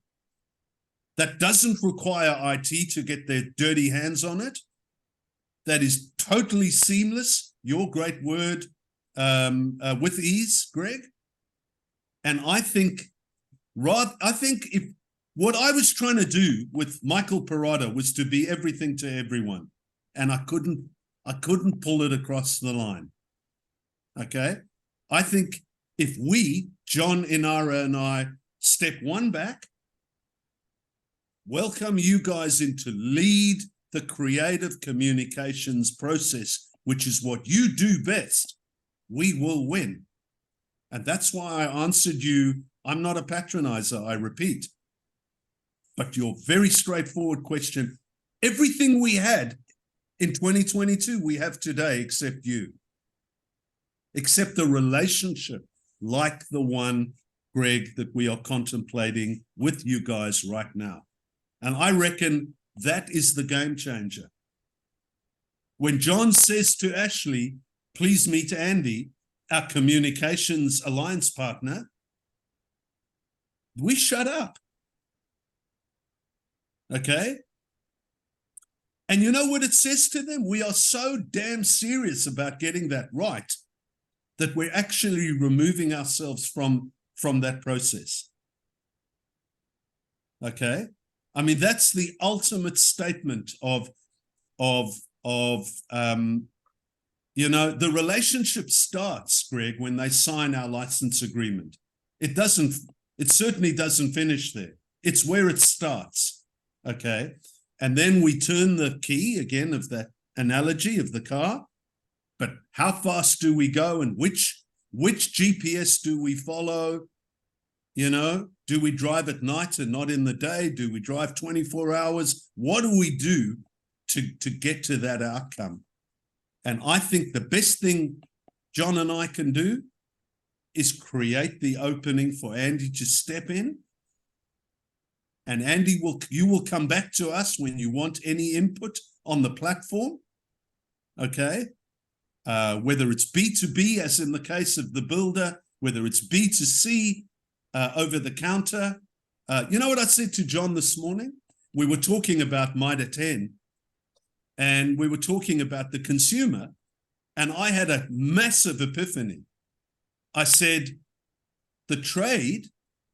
that doesn't require IT to get their dirty hands on it, that is totally seamless, your great word, with ease, Greg. And I think if what I was trying to do with Michael Perrotta was to be everything to everyone, and I couldn't pull it across the line. Okay. I think if we, John, Inara, and I, step one back, welcome you guys in to lead the creative communications process, which is what you do best, we will win. And that's why I answered you, I'm not a patronizer, I repeat. But your very straightforward question, everything we had in 2022, we have today, except you. Except the relationship like the one, Greg, that we are contemplating with you guys right now. And I reckon that is the game changer. When John says to Ashley, please meet Andy, our communications alliance partner, we shut up. Okay? And you know what it says to them? We are so damn serious about getting that right that we're actually removing ourselves from that process. Okay? I mean, that's the ultimate statement of you know, the relationship starts, Greg, when they sign our license agreement. It certainly doesn't finish there. It's where it starts. Okay. and then we turn the key again of that analogy of the car. But how fast do we go, and which GPS do we follow? You know, do we drive at night and not in the day? Do we drive 24 hours? What do we do to get to that outcome? And I think the best thing John and I can do is create the opening for Andy to step in. And Andy, you will come back to us when you want any input on the platform, okay? Whether it's B2B, as in the case of the builder, whether it's B2C, over the counter. You know what I said to John this morning? We were talking about Mitre 10, and we were talking about the consumer, and I had a massive epiphany. I said, the trade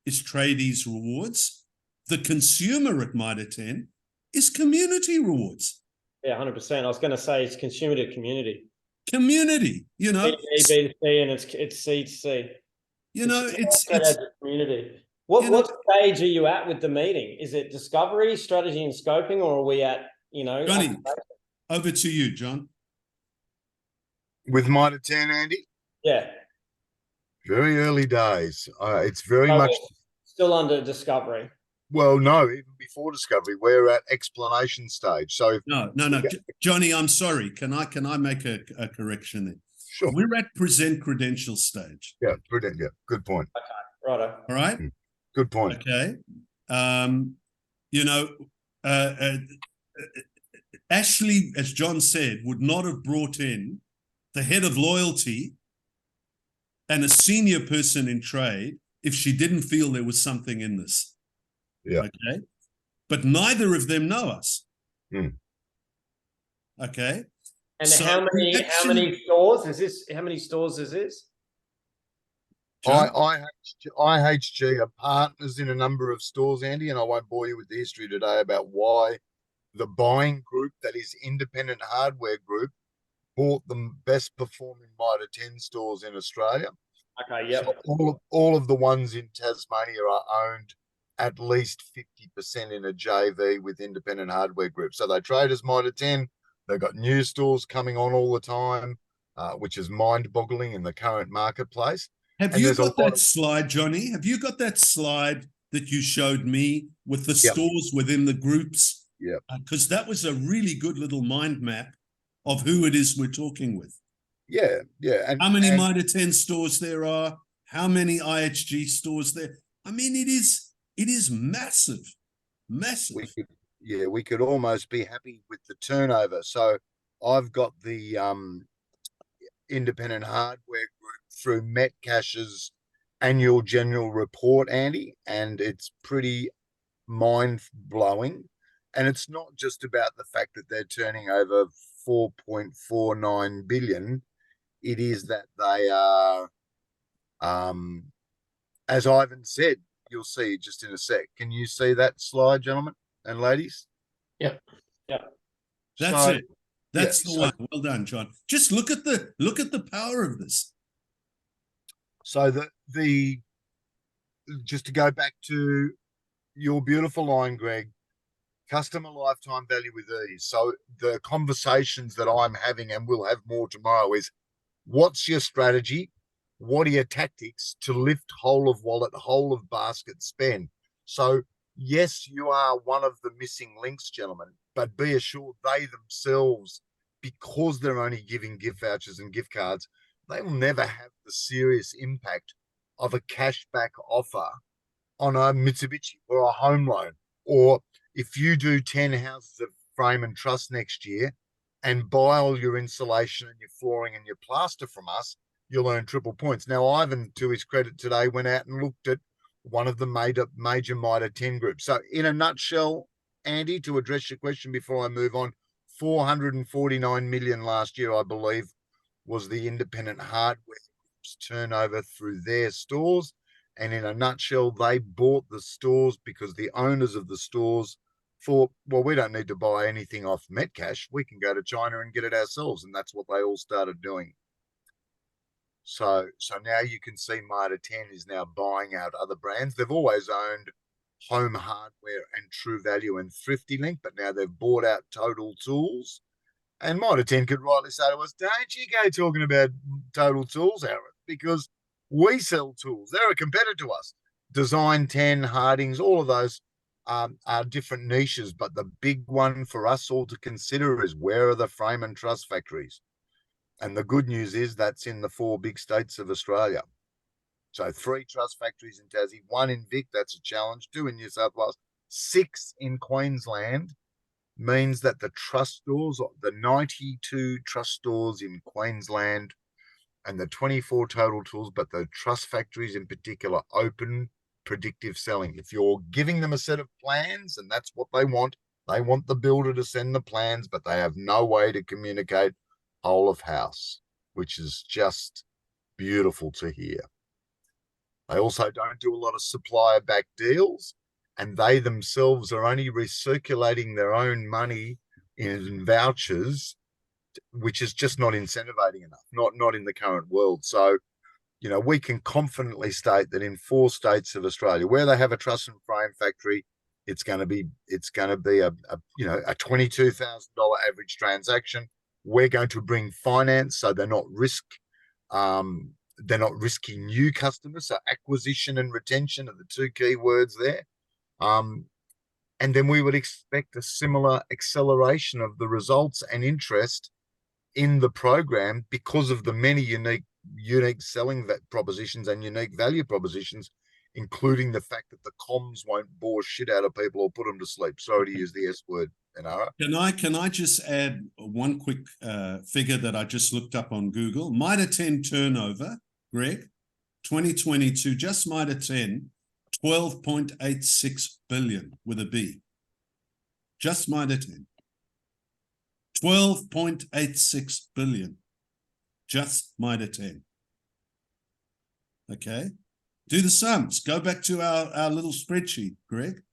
is tradies rewards. The consumer at Mitre 10 is community rewards. Yeah, 100%. I was going to say it's consumer to community. Community, you know. B2C, and it's C2C. You know, it's a community. What stage are you at with the meeting? Is it discovery, strategy, and scoping, or are we at, you know? Johnny, over to you, John. With Mitre 10, Andy? Yeah. Very early days. It's very much still under discovery. Well, no, even before discovery, we're at explanation stage. So no, Johnny, I'm sorry. Can I make a correction there? Sure. We're at present credential stage. Yeah, brilliant. Yeah, good point. Okay, righto. All right. Good point. Okay. You know, Ashley, as John said, would not have brought in the head of loyalty and a senior person in trade if she didn't feel there was something in this. Yeah. Okay. But neither of them know us. Okay. And so how many stores is this? How many stores is this? IHG are partners in a number of stores, Andy, and I won't bore you with the history today about why the buying group, that is Independent Hardware Group, bought the best performing Mitre 10 stores in Australia. Okay, yeah. So all of the ones in Tasmania are owned at least 50% in a JV with Independent Hardware Group. So they trade as Mitre 10. They've got new stores coming on all the time, which is mind-boggling in the current marketplace. Have you got that slide, Johnny? Have you got that slide that you showed me with the stores within the groups? Yeah. Because that was a really good little mind map of who it is we're talking with. Yeah, yeah. And how many Mitre 10 stores there are, how many IHG stores there. I mean, it is massive, massive. We could almost be happy with the turnover. So I've got the Independent Hardware Group through Metcash's annual general report, Andy, and it's pretty mind-blowing. And it's not just about the fact that they're turning over 4.49 billion. It is that they are, as Ivan said, you'll see just in a sec. Can you see that slide, gentlemen and ladies? Yep. That's it. That's the one. Well done, John. Just look at the power of this. So the just to go back to your beautiful line, Greg, customer lifetime value with ease. So the conversations that I'm having, and we'll have more tomorrow, is what's your strategy? What are your tactics to lift whole of wallet, whole of basket spend? So yes, you are one of the missing links, gentlemen, but be assured they themselves, because they're only giving gift vouchers and gift cards, they will never have the serious impact of a cashback offer on a Mitsubishi or a home loan. Or if you do 10 houses of frame and truss next year and buy all your insulation and your flooring and your plaster from us, you'll earn triple points. Now, Ivan, to his credit today, went out and looked at one of the major Mitre 10 groups. So in a nutshell, Andy, to address your question before I move on, 449 million last year, I believe, was the Independent Hardware Group's turnover through their stores. And in a nutshell, they bought the stores because the owners of the stores thought, well, we don't need to buy anything off Metcash. We can go to China and get it ourselves. And that's what they all started doing. So now you can see Mitre 10 is now buying out other brands. They've always owned Home Hardware and True Value and Thrifty Link, but now they've bought out Total Tools. And Mitre 10 could rightly say to us, don't you go talking about Total Tools, Aaron, because we sell tools. They're a competitor to us. Design 10, Hardings, all of those are different niches, but the big one for us all to consider is where are the frame and truss factories? And the good news is that's in the 4 big states of Australia. So 3 truss factories in Tassie, 1 in Vic, that's a challenge, 2 in New South Wales, 6 in Queensland, means that the truss stores, the 92 truss stores in Queensland and the 24 Total Tools, but the truss factories in particular, open predictive selling. If you're giving them a set of plans, and that's what they want the builder to send the plans, but they have no way to communicate whole of house, which is just beautiful to hear. They also don't do a lot of supplier-backed deals, and they themselves are only recirculating their own money in vouchers, which is just not incentivizing enough, not in the current world. So, you know, we can confidently state that in 4 states of Australia, where they have a truss and frame factory, it's going to be a $22,000 average transaction. We're going to bring finance, so they're not risking new customers. So acquisition and retention are the 2 key words there. And then we would expect a similar acceleration of the results and interest in the program because of the many unique selling propositions and unique value propositions, including the fact that the comms won't bore shit out of people or put them to sleep. Sorry to use the S word, Inara. Can I just add one quick figure that I just looked up on Google? Mitre 10 turnover, Greg, 2022, just Mitre 10, 12.86 billion with a B. Just Mitre 10. 12.86 billion. Just Mitre 10. Okay. Do the sums. Go back to our little spreadsheet, Greg.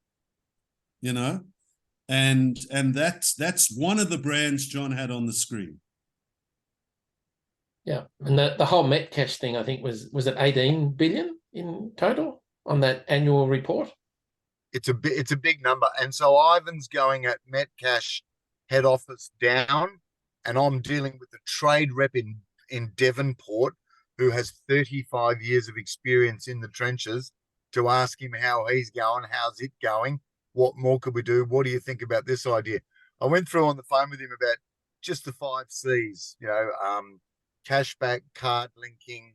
You know, and that's one of the brands John had on the screen. Yeah, and the whole Metcash thing, I think, was it 18 billion in total on that annual report? It's a big number, and so Ivan's going at Metcash head office down, and I'm dealing with the trade rep in Devonport, who has 35 years of experience in the trenches, to ask him how he's going, how's it going, what more could we do, what do you think about this idea? I went through on the phone with him about just the 5 C's, you know, cashback, card linking,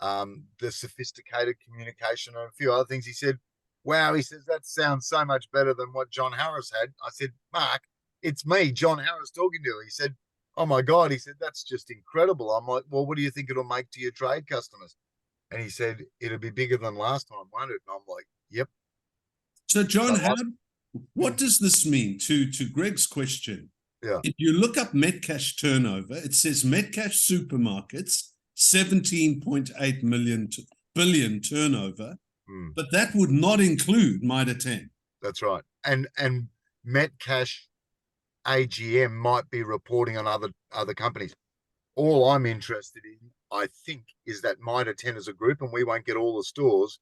the sophisticated communication, and a few other things. He said, wow, he says, that sounds so much better than what John Harris had. I said, Mark, it's me, John Harris, talking to you. He said, oh my God, he said, that's just incredible. I'm like, well, what do you think it'll make to your trade customers? And he said, it'll be bigger than last time, won't it? And I'm like, yep. So John, what does this mean to Greg's question? Yeah. If you look up Metcash turnover, it says Metcash supermarkets, 17.8 billion turnover, but that would not include Mitre 10. That's right. And Metcash AGM might be reporting on other companies. All I'm interested in, I think, is that Mitre 10 as a group, and we won't get all the stores,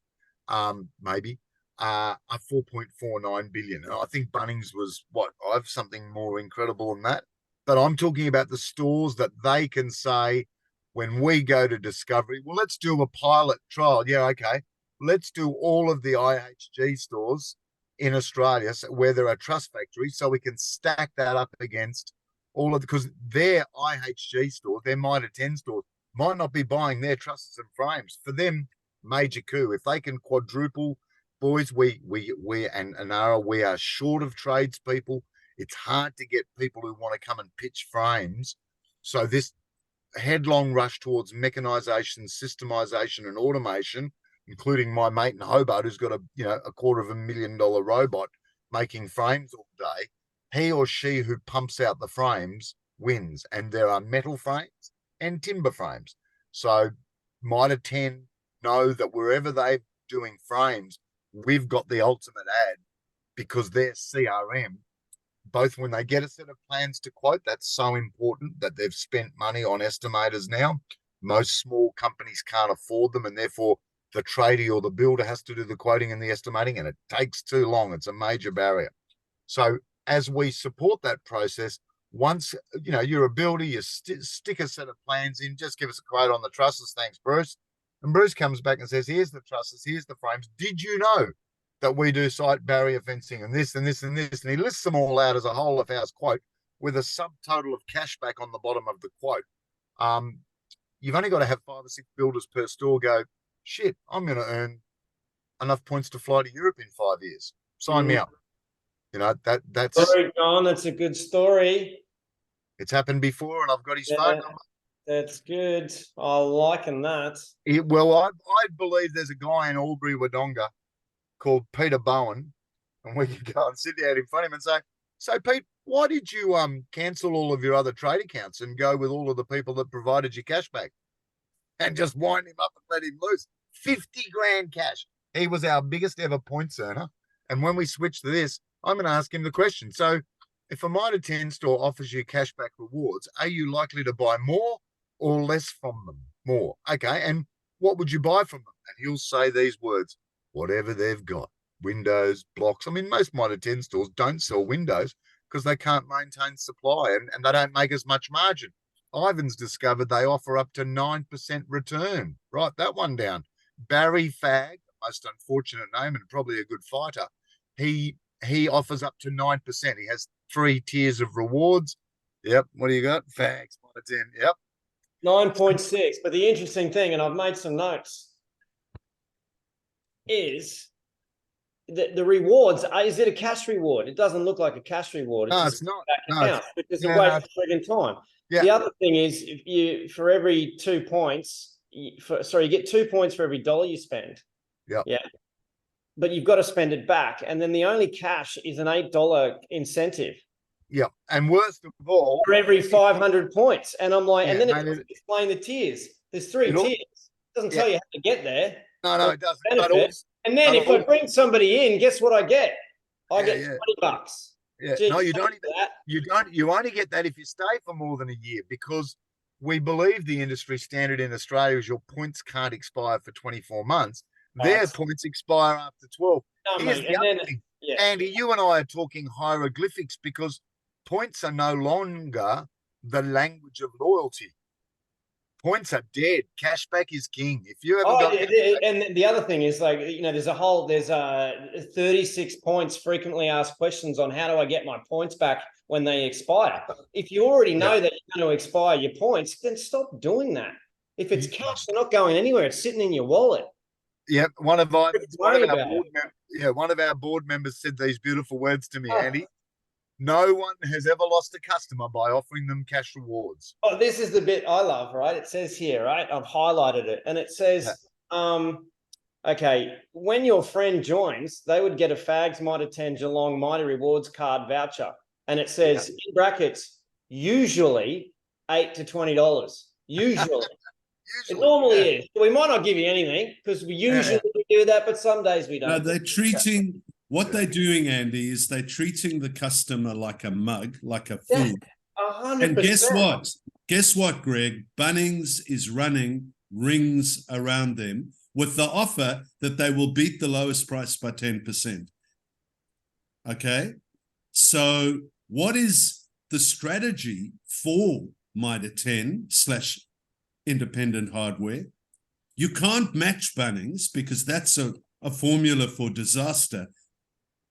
maybe, are 4.49 billion. And I think Bunnings was I have something more incredible than that. But I'm talking about the stores that they can say, when we go to Discovery, well, let's do a pilot trial. Yeah, okay. Let's do all of the IHG stores in Australia, where there are truss factories, so we can stack that up against all of because their IHG stores, their Mitre 10 stores, might not be buying their trusses and frames. For them, major coup. If they can quadruple, boys, we and Inara, we are short of tradespeople. It's hard to get people who want to come and pitch frames. So this headlong rush towards mechanization, systemization, and automation, including my mate in Hobart, who's got a $250,000 robot making frames all day. He or she who pumps out the frames wins, and there are metal frames and timber frames. So Mitre 10 know that wherever they're doing frames, we've got the ultimate ad, because their CRM, both when they get a set of plans to quote, that's so important that they've spent money on estimators now. Most small companies can't afford them, and therefore the tradie or the builder has to do the quoting and the estimating, and it takes too long. It's a major barrier. So as we support that process, once you're a builder, you stick a set of plans in, just give us a quote on the trusses. Thanks, Bruce. And Bruce comes back and says, here's the trusses, here's the frames. Did you know that we do site barrier fencing and this and this and this? And he lists them all out as a whole of house quote with a subtotal of cashback on the bottom of the quote. You've only got to have 5 or 6 builders per store go, shit, I'm going to earn enough points to fly to Europe in 5 years. Sign me up. That's Sorry, John, that's a good story. It's happened before, and I've got his phone number. That's good. I liking that. I believe there's a guy in Albury, Wodonga called Peter Bowen, and we could go and sit down in front of him and say, so Pete, why did you cancel all of your other trade accounts and go with all of the people that provided you cash back and just wind him up and let him loose? 50 grand cash. He was our biggest ever points earner. And when we switched to this, I'm going to ask him the question. So if a Mitre 10 store offers you cashback rewards, are you likely to buy more or less from them? More. Okay. And what would you buy from them? And he'll say these words, whatever they've got, windows, blocks. I mean, most Mitre 10 stores don't sell windows because they can't maintain supply and they don't make as much margin. Ivan's discovered they offer up to 9% return. Write that one down. Barry Fagg, most unfortunate name and probably a good fighter, he offers up to 9%. He has 3 tiers of rewards. Yep. What do you got? Fags, Mitre 10. Yep. 9.6. But the interesting thing, and I've made some notes, is that the rewards, is it a cash reward? It doesn't look like a cash reward. No, it's not. Account, which is a waste of friggin' time. Yeah. The other thing is, if you, for every 2 points, you get 2 points for every dollar you spend. Yeah. Yeah. But you've got to spend it back. And then the only cash is an $8 incentive. Yeah. And worst of all, for every 500 points. And I'm like, and then it explain the tiers. There's 3 tiers. It doesn't tell you how to get there. No, it doesn't. And then if I bring somebody in, guess what I get? I get $20. Yeah. Jeez, no, you don't. You only get that if you stay for more than a year, because we believe the industry standard in Australia is your points can't expire for 24 months. Their points expire after 12. No, mate, Andy, you and I are talking hieroglyphics because points are no longer the language of loyalty. Points are dead. Cashback is king. If you ever and the other thing is, like, there's 36 points frequently asked questions on how do I get my points back when they expire. If you already know that you're going to expire your points, then stop doing that. If it's cash, they're not going anywhere. It's sitting in your wallet. Yeah, one of our board members said these beautiful words to me, Andy. No one has ever lost a customer by offering them cash rewards. Oh, this is the bit I love, right? It says here, right? I've highlighted it. And it says, okay, when your friend joins, they would get a Fags Mitre 10 Geelong Mitre Rewards card voucher. And it says, in brackets, usually $8 to $20. Usually. It normally is. We might not give you anything because we usually do that, but some days we don't. No, they're treating... What they're doing, Andy, is they're treating the customer like a mug, like a food. 100%. And guess what? Guess what, Greg? Bunnings is running rings around them with the offer that they will beat the lowest price by 10%. Okay? So what is the strategy for Mitre 10 / independent hardware? You can't match Bunnings because that's a formula for disaster.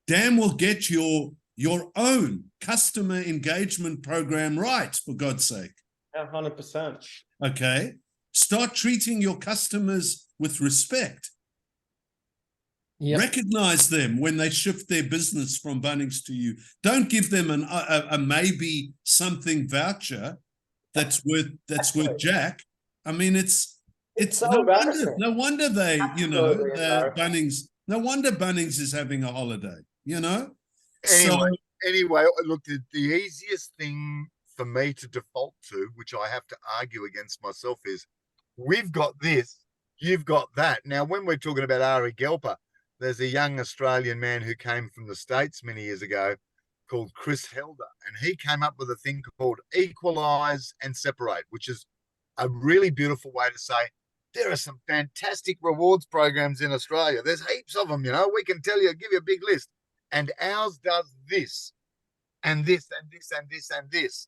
Dan will get your own customer engagement program right, for God's sake. 100%. Okay. Start treating your customers with respect. Recognize them when they shift their business from Bunnings to you. Don't give them a maybe something voucher that's worth jack. I mean, it's so no wonder they, Bunnings. No wonder Bunnings is having a holiday. Anyway, look, the easiest thing for me to default to, which I have to argue against myself, is we've got this, you've got that. Now, when we're talking about Ari Gelper, there's a young Australian man who came from the States many years ago called Chris Helder, and he came up with a thing called equalize and separate, which is a really beautiful way to say, there are some fantastic rewards programs in Australia. There's heaps of them, you know. We can tell you, give you a big list. And ours does this and this and this and this and this.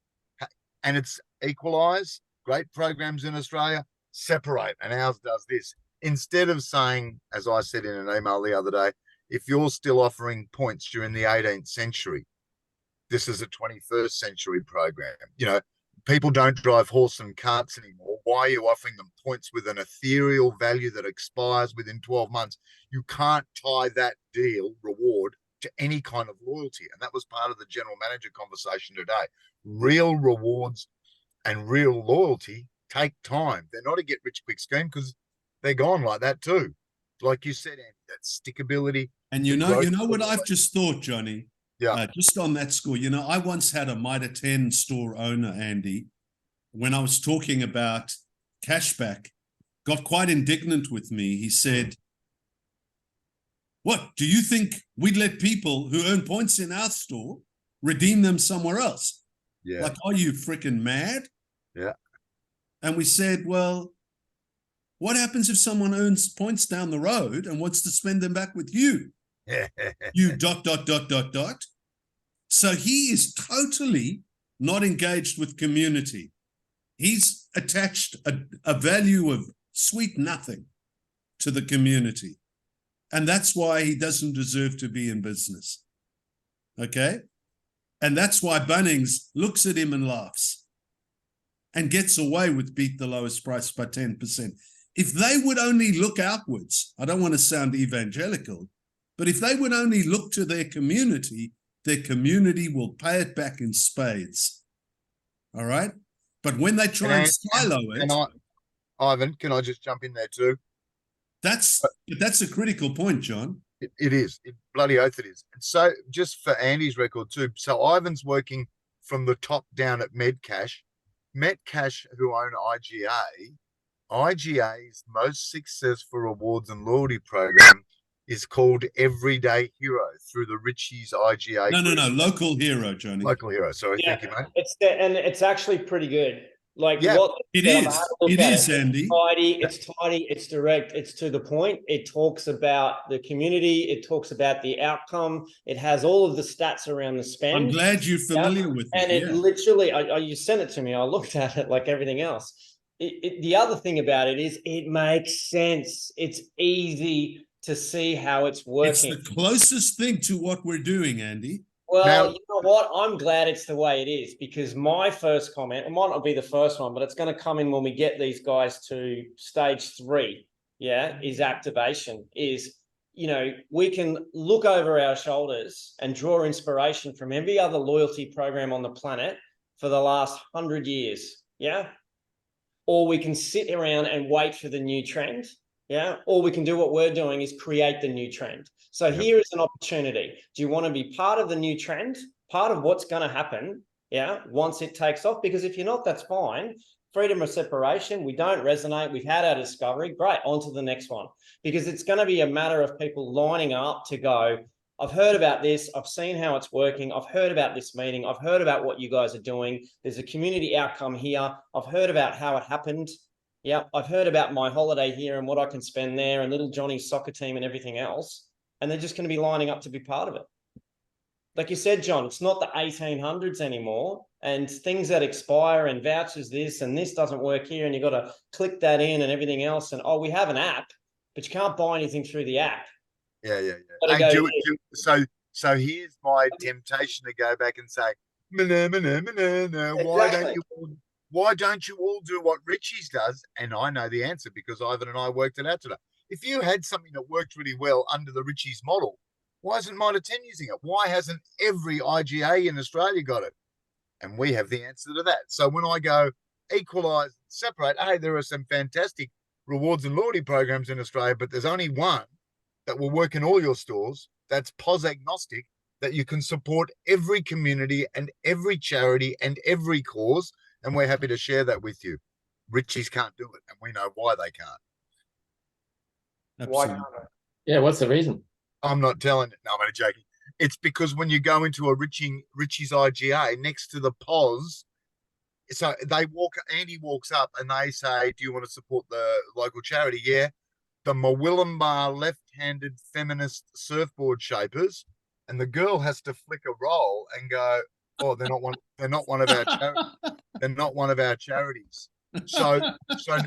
And it's equalize, great programs in Australia, separate, and ours does this. Instead of saying, as I said in an email the other day, if you're still offering points during the 18th century, this is a 21st century program. You know, people don't drive horse and carts anymore. Why are you offering them points with an ethereal value that expires within 12 months? You can't tie that deal, reward, to any kind of loyalty. And that was part of the general manager conversation today. Real rewards and real loyalty take time. They're not a get rich quick scheme because they're gone like that too. Like you said, Andy, that stickability. And you know what I've just thought, Johnny? Yeah. Just on that score, you know, I once had a Mitre 10 store owner, Andy, when I was talking about cashback, got quite indignant with me. He said, what, do you think we'd let people who earn points in our store redeem them somewhere else? Yeah. Like, are you freaking mad? Yeah. And we said, well, what happens if someone earns points down the road and wants to spend them back with you? You ... So he is totally not engaged with community. He's attached a value of sweet nothing to the community. And that's why he doesn't deserve to be in business. Okay? And that's why Bunnings looks at him and laughs and gets away with beat the lowest price by 10%. If they would only look outwards, I don't want to sound evangelical, but if they would only look to their community will pay it back in spades. All right? But when they try and silo it... Ivan, can I just jump in there too? That's a critical point, John. It is. Bloody oath it is. And so just for Andy's record too, so Ivan's working from the top down at Medcash. Medcash, who own IGA's most successful rewards and loyalty program is called Everyday Hero through the Ritchie's IGA. No, Local Hero, Johnny. Local Hero. Sorry, Yeah, thank you, mate. It's actually pretty good. Like Yeah, what It is, Andy. It's tidy, it's direct, it's to the point. It talks about the community, it talks about the outcome, it has all of the stats around the spend. I'm glad you're familiar with it. And it literally, you sent it to me, I looked at it like everything else. The other thing about it is it makes sense. It's easy to see how it's working. It's the closest thing to what we're doing, Andy. Well, Now, you know what? I'm glad it's the way it is because my first comment, it might not be the first one, but it's going to come in when we get these guys to stage 3, is activation, is, you know, we can look over our shoulders and draw inspiration from every other loyalty program on the planet for the last 100 years, or we can sit around and wait for the new trend, or we can do what we're doing is create the new trend. So here is an opportunity. Do you want to be part of the new trend, part of what's going to happen, once it takes off? Because if you're not, that's fine. Freedom of separation, we don't resonate. We've had our discovery. Great, on to the next one. Because it's going to be a matter of people lining up to go, I've heard about this. I've seen how it's working. I've heard about this meeting. I've heard about what you guys are doing. There's a community outcome here. I've heard about how it happened. I've heard about my holiday here and what I can spend there and little Johnny's soccer team and everything else. And they're just going to be lining up to be part of it. Like you said, John, it's not the 1800s anymore, and things that expire and vouchers this and this doesn't work here and you've got to click that in and everything else. And, we have an app, but you can't buy anything through the app. Yeah. Hey, so here's my temptation to go back and say, why don't you all do what Ritchie's does? And I know the answer because Ivan and I worked it out today. If you had something that worked really well under the Ritchie's model, why isn't Mitre 10 using it? Why hasn't every IGA in Australia got it? And we have the answer to that. So when I go equalise, separate, hey, there are some fantastic rewards and loyalty programs in Australia, but there's only one that will work in all your stores. That's POS agnostic, that you can support every community and every charity and every cause. And we're happy to share that with you. Ritchie's can't do it, and we know why they can't. Absolutely. Why can't they? Yeah, what's the reason? I'm not telling it. No, I'm only joking. It's because when you go into a Ritchie's IGA next to the POS, So Andy walks up and they say, do you want to support the local charity? Yeah. The Murwillumbah left-handed feminist surfboard shapers. And the girl has to flick a roll and go, oh, they're not one of our they're not one of our charities. So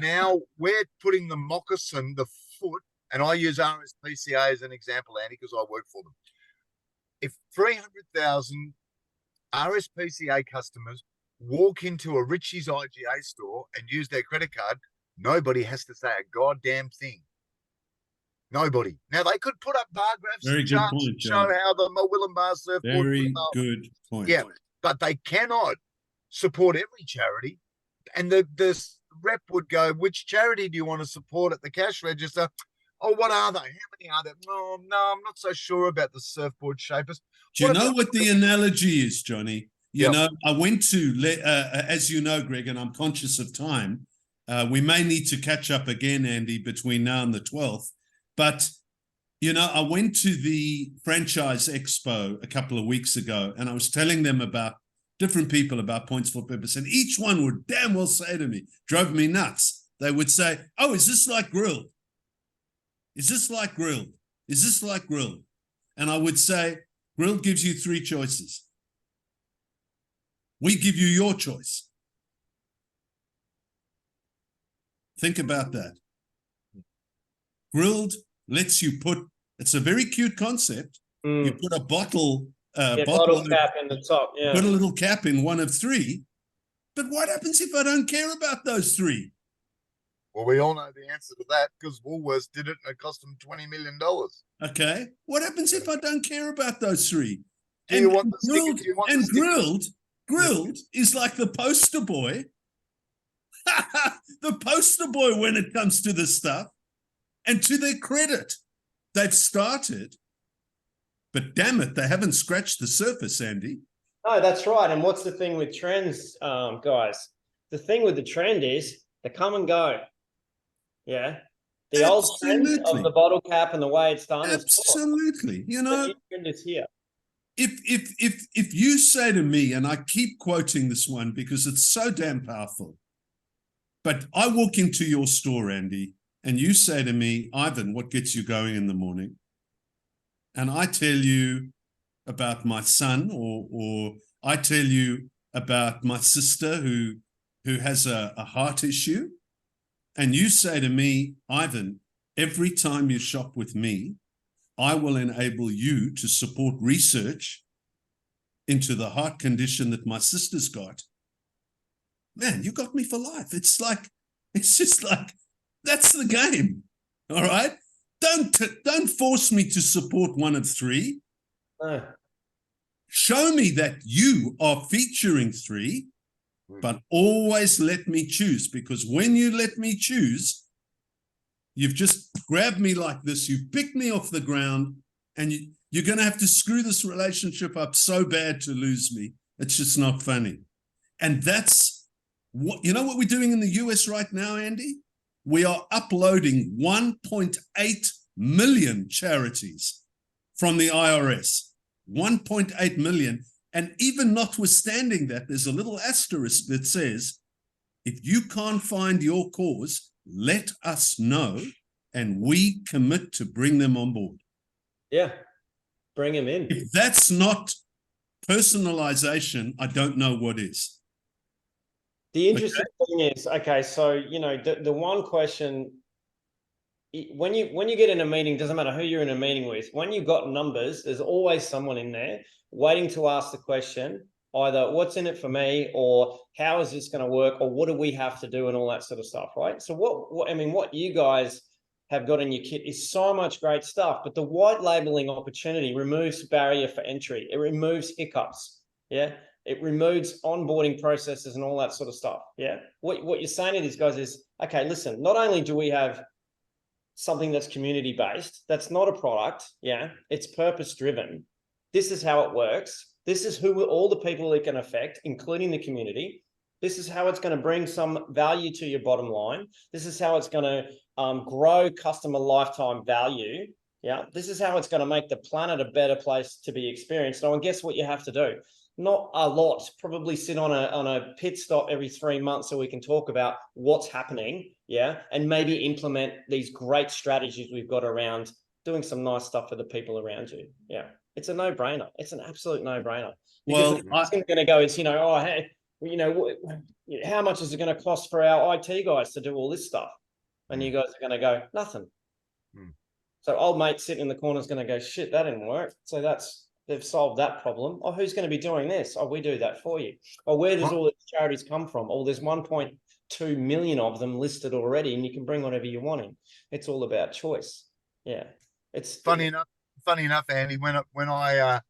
now we're putting the moccasin, the foot, and I use RSPCA as an example, Andy, because I work for them. If 300,000 RSPCA customers walk into a Richie's IGA store and use their credit card, nobody has to say a goddamn thing. Nobody. Now they could put up bar graphs Very and good charts point, and show John. how the Murwillumbah surfboard. Very good point. Yeah, but they cannot support every charity. And the rep would go, which charity do you want to support at the cash register? Oh, what are they? How many are there? Oh, no, I'm not so sure about the surfboard shapers. Do you know what the analogy is, Johnny? You Yep. know, I went to, as you know, Greg, and I'm conscious of time. We may need to catch up again, Andy, between now and the 12th. But, you know, I went to the Franchise Expo a couple of weeks ago, and I was telling them about different people about Points for Purpose, and each one would damn well say to me, drove me nuts. They would say, oh, is this like grilled? Is this like grilled? Is this like grilled? And I would say, grilled gives you 3 choices. We give you your choice. Think about that. Grilled lets you put, it's a very cute concept. You put a bottle cap in the top. Yeah. put a little cap in one of 3. But what happens if I don't care about those 3? Well, we all know the answer to that because Woolworths did it and it cost them $20 million. Okay. What happens if I don't care about those 3? Do you want the sticker? grilled, Do you want and the sticker? grilled is like the poster boy. The poster boy when it comes to this stuff. And to their credit, they've started. But damn it, they haven't scratched the surface, Andy. No, that's right. And what's the thing with trends, guys? The thing with the trend is they come and go. Yeah. The old trend Absolutely. of the bottle cap and the way it's done is poor. Absolutely. You The know, new trend is here. if you say to me, and I keep quoting this one because it's so damn powerful, but I walk into your store, Andy, and you say to me, Ivan, what gets you going in the morning? And I tell you about my son, or I tell you about my sister who has a heart issue. And you say to me, Ivan, every time you shop with me, I will enable you to support research into the heart condition that my sister's got. Man, you got me for life. It's just like, that's the game. All right. Don't force me to support one of 3. No. Show me that you are featuring 3, but always let me choose, because when you let me choose, you've just grabbed me like this, you've picked me off the ground, and you're going to have to screw this relationship up so bad to lose me. It's just not funny. And that's what, you know what we're doing in the US right now, Andy? We are uploading 1.8 million charities from the IRS. 1.8 million. And even notwithstanding that, there's a little asterisk that says, if you can't find your cause, let us know, and we commit to bring them on board. Yeah. Bring him in. If that's not personalization, I don't know what is. The interesting thing is, okay, so, you know, the one question, when you get in a meeting, doesn't matter who you're in a meeting with, when you've got numbers, there's always someone in there waiting to ask the question, either what's in it for me, or how is this going to work, or what do we have to do, and all that sort of stuff, right? So what you guys have got in your kit is so much great stuff, but the white labeling opportunity removes barrier for entry. It removes hiccups. Yeah. It removes onboarding processes and all that sort of stuff. Yeah. What you're saying to these guys is, okay, listen, not only do we have something that's community-based, that's not a product. Yeah. It's purpose-driven. This is how it works. This is who all the people it can affect, including the community. This is how it's going to bring some value to your bottom line. This is how it's going to grow customer lifetime value. Yeah. This is how it's going to make the planet a better place to be experienced. Oh, and guess what you have to do? Not a lot. Probably sit on a pit stop every 3 months so we can talk about what's happening, yeah, and maybe implement these great strategies we've got around doing some nice stuff for the people around you. Yeah, it's a no-brainer. It's an absolute no-brainer. Because Well, it's going to go is, oh, hey, how much is it going to cost for our IT guys to do all this stuff? And you guys are going to go, nothing. So old mate sitting in the corner is going to go, shit, that didn't work. So they've solved that problem. Oh, who's going to be doing this? Oh, we do that for you. Oh, where does all these charities come from? Oh, there's 1.2 million of them listed already, and you can bring whatever you want in. It's all about choice. Yeah. It's Funny enough, Andy, when I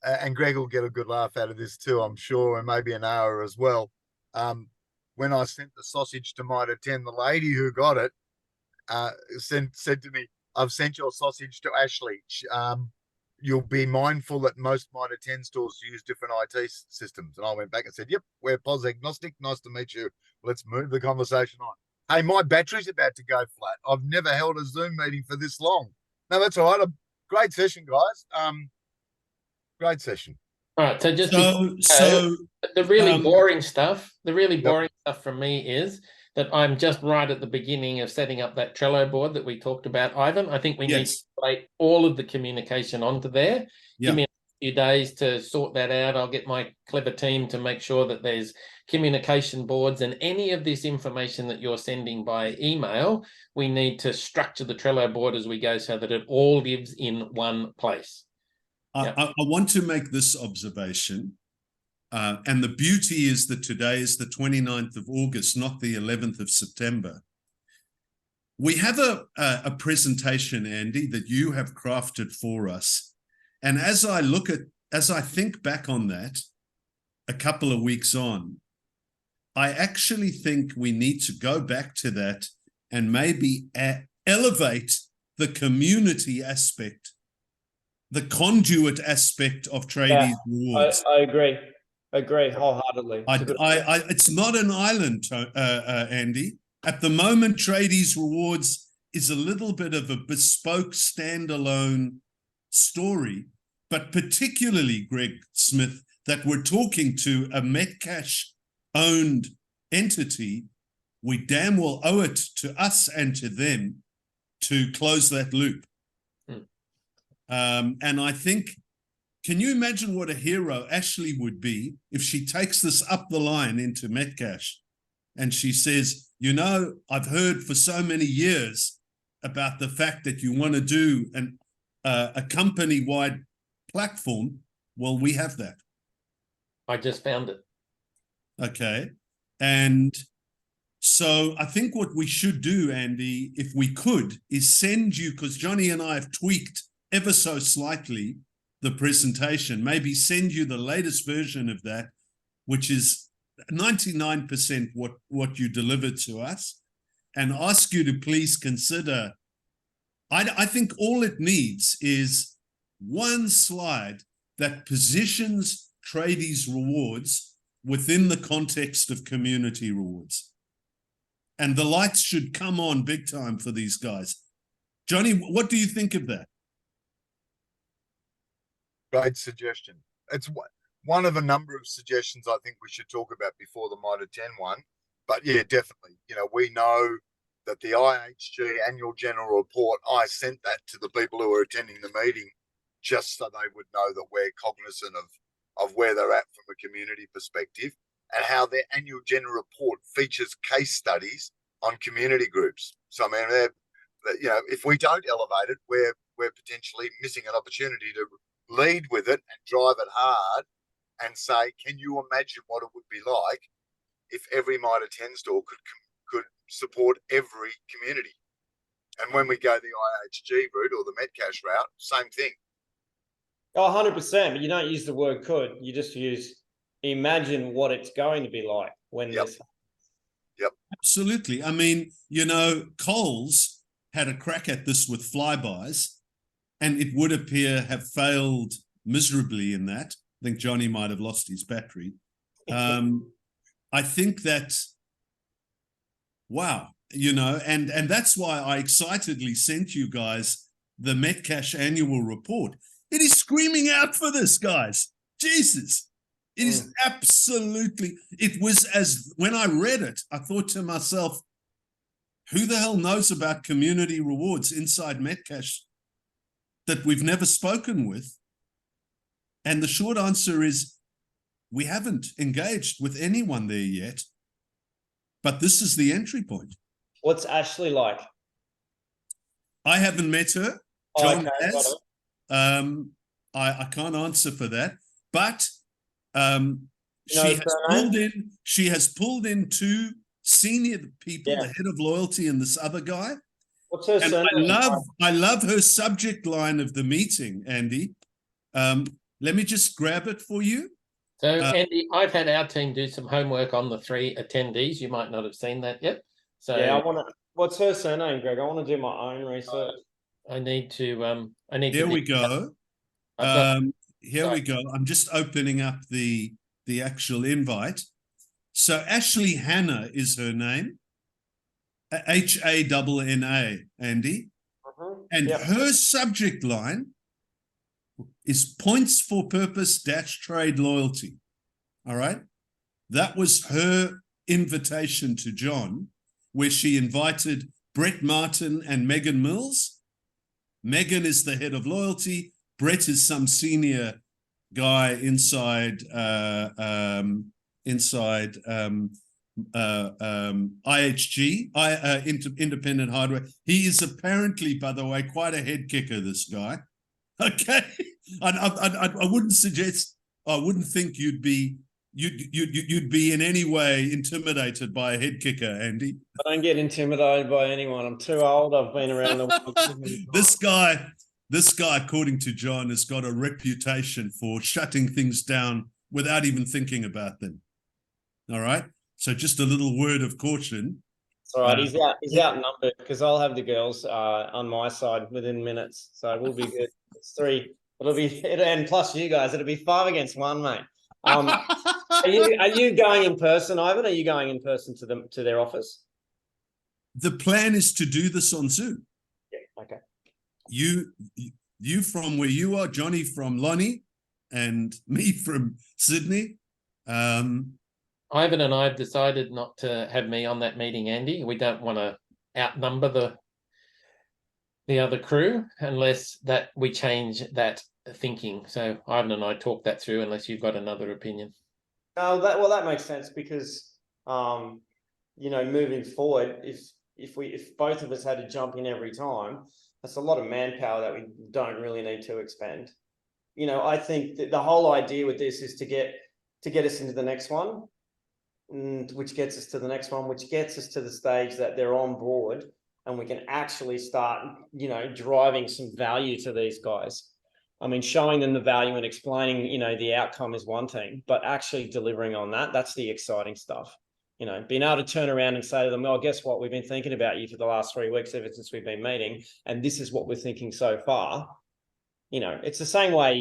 and Greg will get a good laugh out of this too, I'm sure, and maybe an hour as well. When I sent the sausage to Mitre 10, the lady who got it said to me, "I've sent your sausage to Ashley. You'll be mindful that most Mitre 10 stores use different IT systems." And I went back and said, "Yep, we're POS agnostic. Nice to meet you. Let's move the conversation on." Hey, my battery's about to go flat. I've never held a Zoom meeting for this long. No, that's all right. Great session, guys. Great session. All right. So just so the really boring stuff, from me is that I'm just right at the beginning of setting up that Trello board that we talked about, Ivan. I think we need to play all of the communication onto there. Give me a few days to sort that out. I'll get my clever team to make sure that there's communication boards, and any of this information that you're sending by email, we need to structure the Trello board as we go so that it all lives in one place. I want to make this observation. And the beauty is that today is the 29th of August, not the 11th of September. We have a presentation, Andy, that you have crafted for us. And as I think back on that a couple of weeks on, I actually think we need to go back to that and maybe elevate the community aspect, the conduit aspect of Tradies Rewards. I agree wholeheartedly. It's not an island, Andy. At the moment, Tradies Rewards is a little bit of a bespoke, standalone story, but particularly, Greg Smith, that we're talking to a Metcash-owned entity. We damn well owe it to us and to them to close that loop. And I think, can you imagine what a hero Ashley would be if she takes this up the line into Metcash and she says, I've heard for so many years about the fact that you want to do a company-wide platform. Well, we have that. I just found it. Okay. And so I think what we should do, Andy, if we could, is send you, because Johnny and I have tweaked ever so slightly the presentation, maybe send you the latest version of that, which is 99% what you delivered to us, and ask you to please consider. I think all it needs is one slide that positions Tradies Rewards within the context of community rewards. And the lights should come on big time for these guys. Johnny, what do you think of that? Great suggestion. It's one of a number of suggestions I think we should talk about before the Mitre 10 one. But yeah, definitely. We know that the IHG annual general report, I sent that to the people who were attending the meeting just so they would know that we're cognizant of where they're at from a community perspective, and how their annual general report features case studies on community groups. So, I mean, if we don't elevate it, we're potentially missing an opportunity to lead with it and drive it hard and say, can you imagine what it would be like if every Mitre 10 store could support every community? And when we go the IHG route or the Metcash route, same thing. Oh, 100%. But you don't use the word could. You just use imagine what it's going to be like when this. Yep. Absolutely. I mean, Coles had a crack at this with Flybys, and it would appear have failed miserably in that. I think Johnny might have lost his battery. I think that, wow, and that's why I excitedly sent you guys the Metcash annual report. It is screaming out for this, guys. Jesus. It is absolutely, it was as, when I read it, I thought to myself, who the hell knows about community rewards inside Metcash that we've never spoken with? And the short answer is, we haven't engaged with anyone there yet, but this is the entry point. What's Ashley like? I haven't met her. Oh, John okay, has. I can't answer for that, but she has pulled in two senior people, the head of loyalty and this other guy. What's her And surname? I love her subject line of the meeting, Andy. Let me just grab it for you. So, Andy, I've had our team do some homework on the 3 attendees. You might not have seen that yet. So yeah, I want to. What's her surname, Greg? I want to do my own research. I need to. Here we go. Here we go. I'm just opening up the actual invite. So Ashley Hanna is her name. Hanna, Andy. And her subject line is points for purpose - trade loyalty. All right. That was her invitation to John, where she invited Brett Martin and Megan Mills. Megan is the head of loyalty. Brett is some senior guy inside IHG, Independent Hardware. He is apparently, by the way, quite a head kicker, this guy. Okay. I wouldn't suggest, I wouldn't think you'd be in any way intimidated by a head kicker, Andy. I don't get intimidated by anyone. I'm too old. I've been around the world. This guy, according to John, has got a reputation for shutting things down without even thinking about them. All right. So just a little word of caution. It's all right. He's outnumbered because I'll have the girls on my side within minutes. So we'll be good. It's 3. And plus you guys, it'll be 5 against 1, mate. Are you going in person, Ivan? Are you going in person to their office? The plan is to do this on Zoom. Yeah. Okay. You from where you are, Johnny from Lonnie, and me from Sydney. Ivan and I have decided not to have me on that meeting, Andy. We don't want to outnumber the other crew unless that we change that thinking. So Ivan and I talked that through, unless you've got another opinion. No, that makes sense because moving forward, if both of us had to jump in every time, that's a lot of manpower that we don't really need to expend. I think that the whole idea with this is to get us into the next one, which gets us to the next one, which gets us to the stage that they're on board and we can actually start, driving some value to these guys. I mean, showing them the value and explaining, the outcome is one thing, but actually delivering on that's the exciting stuff. Being able to turn around and say to them, "Oh, guess what? We've been thinking about you for the last 3 weeks, ever since we've been meeting, and this is what we're thinking so far." It's the same way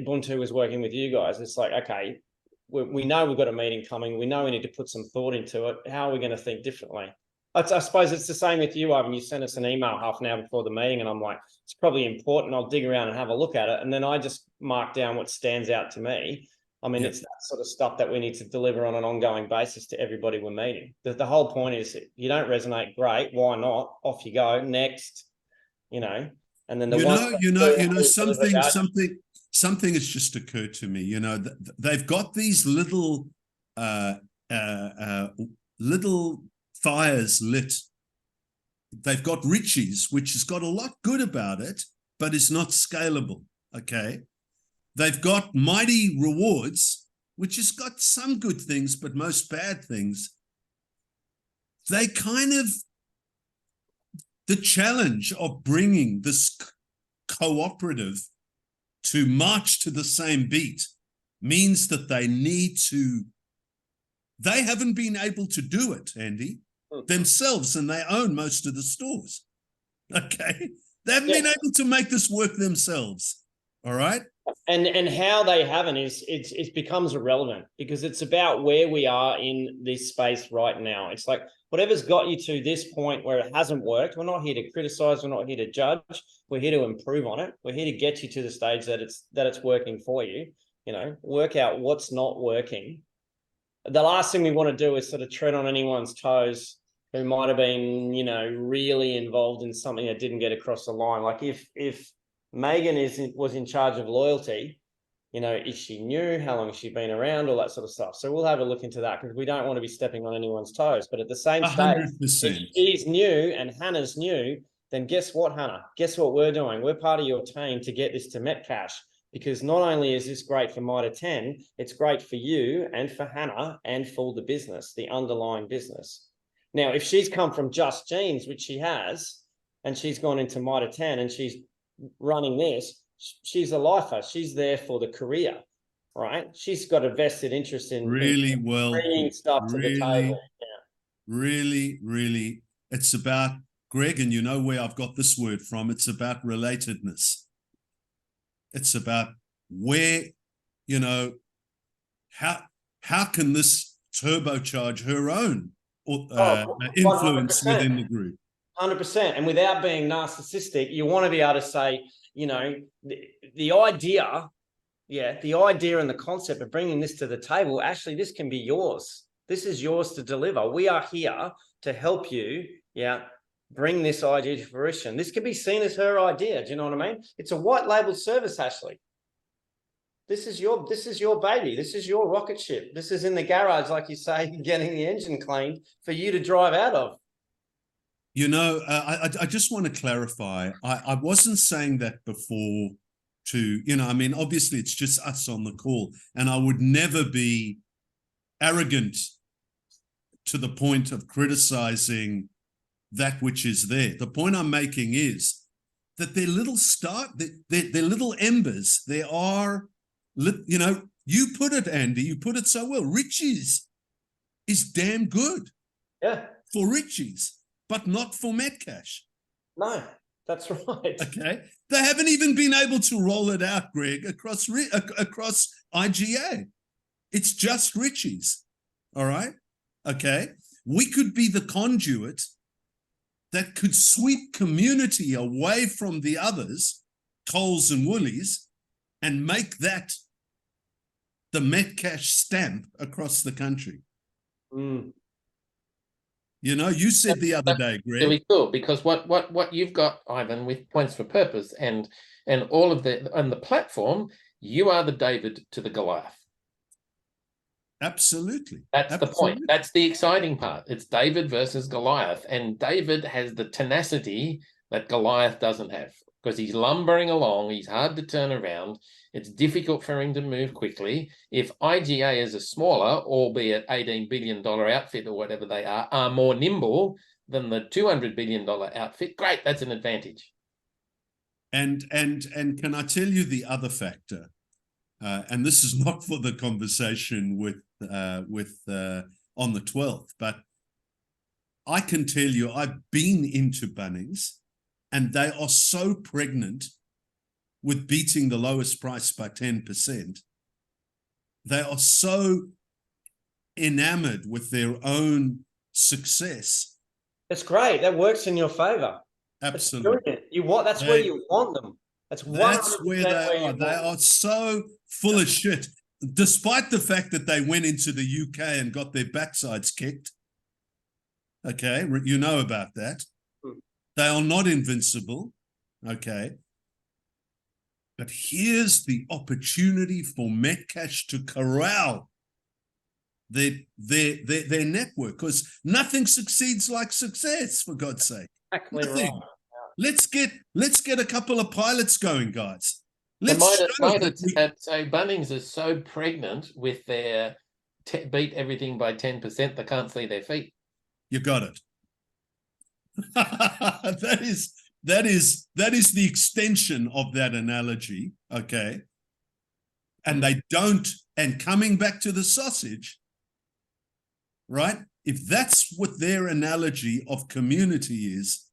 Ubuntu was working with you guys. It's like, okay, we know we've got a meeting coming. We know we need to put some thought into it. How are we going to think differently? I suppose it's the same with you, Ivan. You sent us an email half an hour before the meeting, and I'm like, it's probably important. I'll dig around and have a look at it. And then I just mark down what stands out to me. I mean, It's that sort of stuff that we need to deliver on an ongoing basis to everybody we're meeting. The whole point is, if you don't resonate, great. Why not? Off you go. Next, and then something has just occurred to me. They've got these little fires lit. They've got Richie's, which has got a lot good about it, but it's not scalable. Okay. They've got Mighty Rewards, which has got some good things, but most bad things. They the challenge of bringing this cooperative to march to the same beat means that they haven't been able to do it, Andy, themselves, and they own most of the stores. Okay. They haven't been able to make this work themselves. All right. And how they haven't is it becomes irrelevant because it's about where we are in this space right now. It's like whatever's got you to this point where it hasn't worked, we're not here to criticize, we're not here to judge, we're here to improve on it. We're here to get you to the stage that it's working for you. work out what's not working. The last thing we want to do is sort of tread on anyone's toes who might have been, really involved in something that didn't get across the line. Like if Megan was in charge of loyalty, is she new? How long has she been around? All that sort of stuff. So we'll have a look into that because we don't want to be stepping on anyone's toes. But at the same stage, 100%. if she's new and Hannah's new, then guess what, Hannah? Guess what we're doing? We're part of your team to get this to Metcash, because not only is this great for Mitre 10, it's great for you and for Hannah and for the business, the underlying business. Now, if she's come from Just Jeans, which she has, and she's gone into Mitre 10 and she's running this, she's a lifer. She's there for the career, right? She's got a vested interest in bringing stuff to the table. Really, it's about, Greg, and you know where I've got this word from, it's about relatedness. It's about where, how can this turbocharge her own influence within the group? 100%. And without being narcissistic, you want to be able to say, the idea and the concept of bringing this to the table, actually, this can be yours. This is yours to deliver. We are here to help you, bring this idea to fruition. This could be seen as her idea. Do you know what I mean? It's a white labeled service, Ashley. This is your baby. This is your rocket ship. This is in the garage, like you say, getting the engine cleaned for you to drive out of. I just want to clarify. I wasn't saying that before to, obviously it's just us on the call, and I would never be arrogant to the point of criticizing that which is there. The point I'm making is that they're little they're little embers. They are, you put it, Andy, you put it so well. Richie's is damn good. Yeah. For Richie's, but not for Metcash. No, that's right. Okay. They haven't even been able to roll it out, Greg, across IGA. It's just Richie's. All right. Okay. We could be the conduit that could sweep community away from the others, Coles and Woolies, and make that the Metcash stamp across the country. Mm. You said the other day, Greg. Really cool, because what you've got, Ivan, with Points for Purpose and all of the platform, you are the David to the Goliath. Absolutely. That's the point. That's the exciting part. It's David versus Goliath. And David has the tenacity that Goliath doesn't have, because he's lumbering along. He's hard to turn around. It's difficult for him to move quickly. If IGA is a smaller, albeit $18 billion outfit or whatever they are more nimble than the $200 billion outfit, great, that's an advantage. And can I tell you the other factor? And this is not for the conversation with on the 12th, but I can tell you I've been into Bunnings, and they are so pregnant with beating the lowest price by 10%. They are so enamored with their own success. That's great. That works in your favor. Absolutely. That's where you want them. That's where they are. They are so full of shit, despite the fact that they went into the UK and got their backsides kicked. Okay, you know about that. They are not invincible. Okay. But here's the opportunity for Metcash to corral their network, because nothing succeeds like success, for God's sake. Exactly nothing. Right. Let's get a couple of pilots going, guys. So Bunnings is so pregnant with their beat everything by 10%, they can't see their feet. You got it. That is the extension of that analogy, okay? And they don't, and coming back to the sausage, right? If that's what their analogy of community is,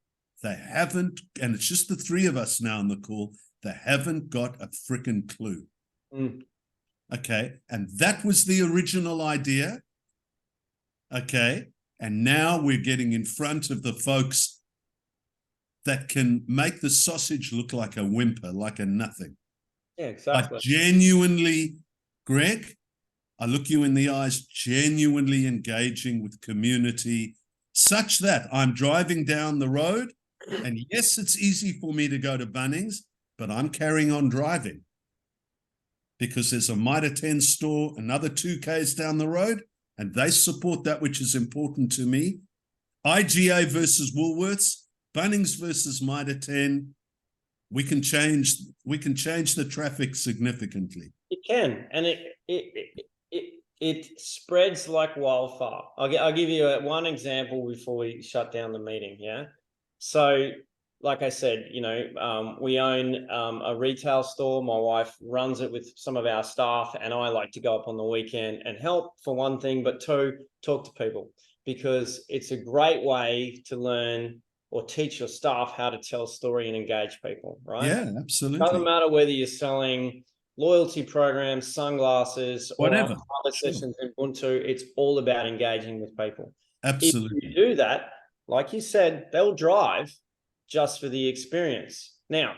they haven't, and it's just the three of us now on the call, they haven't got a freaking clue. Okay, and that was the original idea. Okay, and now we're getting in front of the folks that can make the sausage look like a whimper, like a nothing. Yeah, exactly. But genuinely Greg, I look you in the eyes, genuinely engaging with community, such that I'm driving down the road, and yes, it's easy for me to go to Bunnings, but I'm carrying on driving because there's a Mitre 10 store another 2Ks down the road, and they support that which is important to me. IGA versus Woolworths, Bunnings versus Mitre 10. We can change the traffic significantly. It can, and it spreads like wildfire. I'll give you one example before we shut down the meeting. Yeah. So, like I said, we own a retail store. My wife runs it with some of our staff, and I like to go up on the weekend and help, for one thing, but two, talk to people, because it's a great way to learn or teach your staff how to tell a story and engage people, right? Yeah, absolutely. Doesn't matter whether you're selling loyalty programs, sunglasses, Whatever. or other sessions in Ubuntu, it's all about engaging with people. Absolutely. If you do that, like you said, they'll drive just for the experience. Now,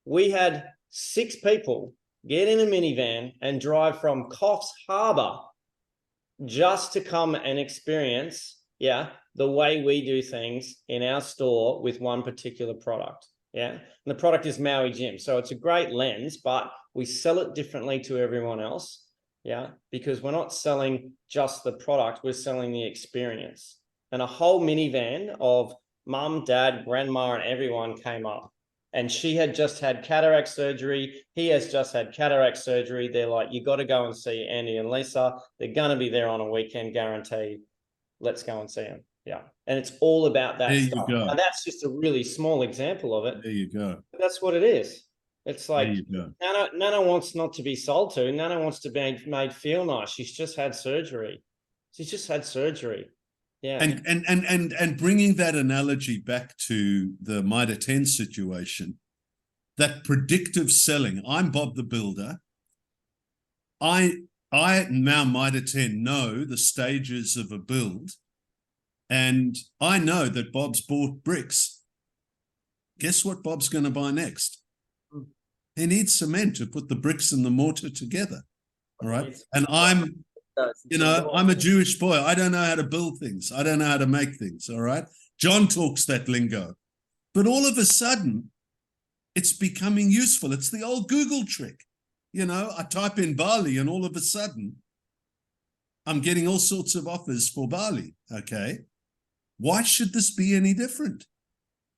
we had 6 people get in a minivan and drive from Coffs Harbour just to come and experience, the way we do things in our store with one particular product. Yeah. And the product is Maui Jim. So it's a great lens, but we sell it differently to everyone else. Yeah. Because we're not selling just the product, we're selling the experience. And a whole minivan of mum, dad, grandma, and everyone came up. And she had just had cataract surgery. He has just had cataract surgery. They're like, you got to go and see Andy and Lisa. They're going to be there on a weekend, guaranteed. Let's go and see them. Yeah. And it's all about that There stuff. you go. Now, that's just a really small example of it. There you go. But that's what it is. It's like, There you go. Nana wants not to be sold to. Nana wants to be made feel nice. She's just had surgery. Yeah. And bringing that analogy back to the Mitre 10 situation, that predictive selling. I'm Bob the Builder. I now Mitre 10 know the stages of a build, and I know that Bob's bought bricks. Guess what Bob's going to buy next? He needs cement to put the bricks and the mortar together. All right. And I'm a Jewish boy. I don't know how to build things. I don't know how to make things. All right. John talks that lingo. But all of a sudden, it's becoming useful. It's the old Google trick. I type in Bali, and all of a sudden, I'm getting all sorts of offers for Bali. Okay. Why should this be any different?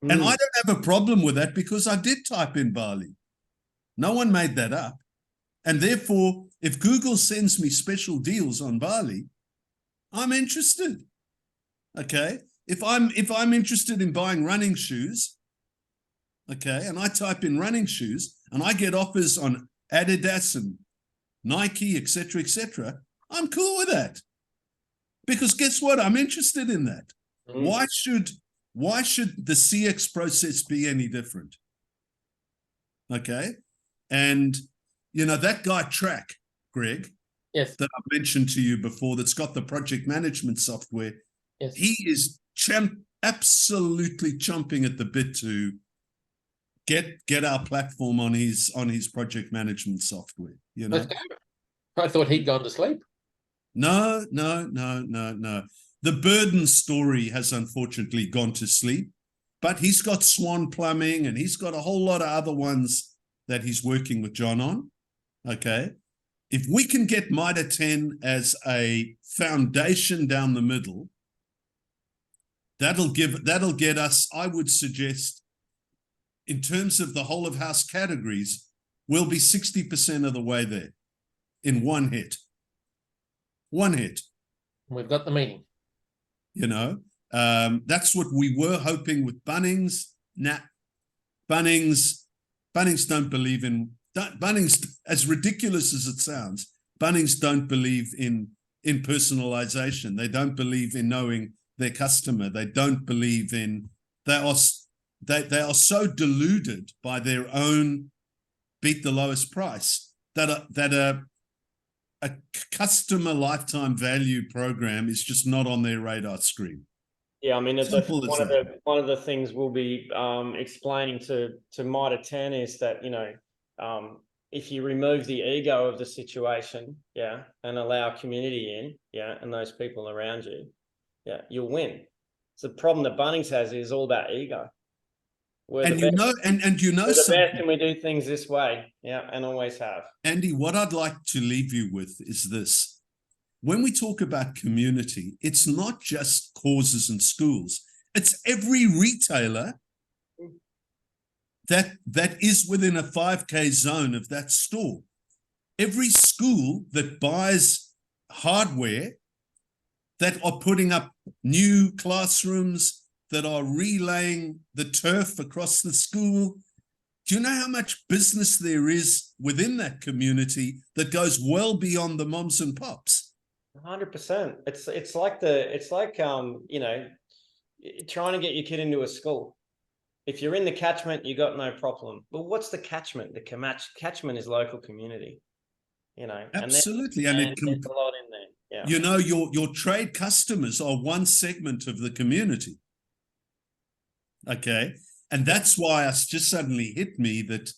And I don't have a problem with that, because I did type in Bali. No one made that up. And therefore, if Google sends me special deals on Bali, I'm interested. Okay. If I'm interested in buying running shoes, okay, and I type in running shoes and I get offers on Adidas and Nike, etc., I'm cool with that. Because guess what? I'm interested in that. Why should the CX process be any different? Okay. And that guy Track, Greg, Yes. that I mentioned to you before, that's got the project management software. Yes. He is absolutely chomping at the bit to get our platform on his project management software. I thought he'd gone to sleep. No. The Burden story has unfortunately gone to sleep, but he's got Swan Plumbing, and he's got a whole lot of other ones that he's working with John on. Okay. If we can get Mitre 10 as a foundation down the middle, that'll get us, I would suggest, in terms of the whole of house categories, we'll be 60% of the way there in one hit. We've got the meeting. That's what we were hoping with Bunnings. Bunnings don't believe in Bunnings, as ridiculous as it sounds. Bunnings don't believe in personalization. They don't believe in knowing their customer. They don't believe in. They are so deluded by their own beat the lowest price that a customer lifetime value program is just not on their radar screen. Yeah, I mean, one of the things we'll be explaining to Mitre 10 is that if you remove the ego of the situation, yeah, and allow community in, yeah, and those people around you, yeah, you'll win. So the problem that Bunnings has is all about ego. We're And the you best. know, and you know We're the something, best, and we do things this way, yeah, and always have. Andy, what I'd like to leave you with is this. When we talk about community, it's not just causes and schools. It's every retailer that is within a 5K zone of that store. Every school that buys hardware, that are putting up new classrooms, that are relaying the turf across the school. Do you know how much business there is within that community that goes well beyond the moms and pops? 100%. It's like you know, trying to get your kid into a school. If you're in the catchment, you got no problem. But what's the catchment? The catchment is local community. You know, Absolutely, and it can, there's a lot in there. Yeah. you know, your trade customers are one segment of the community. Okay, and that's why it's just suddenly hit me that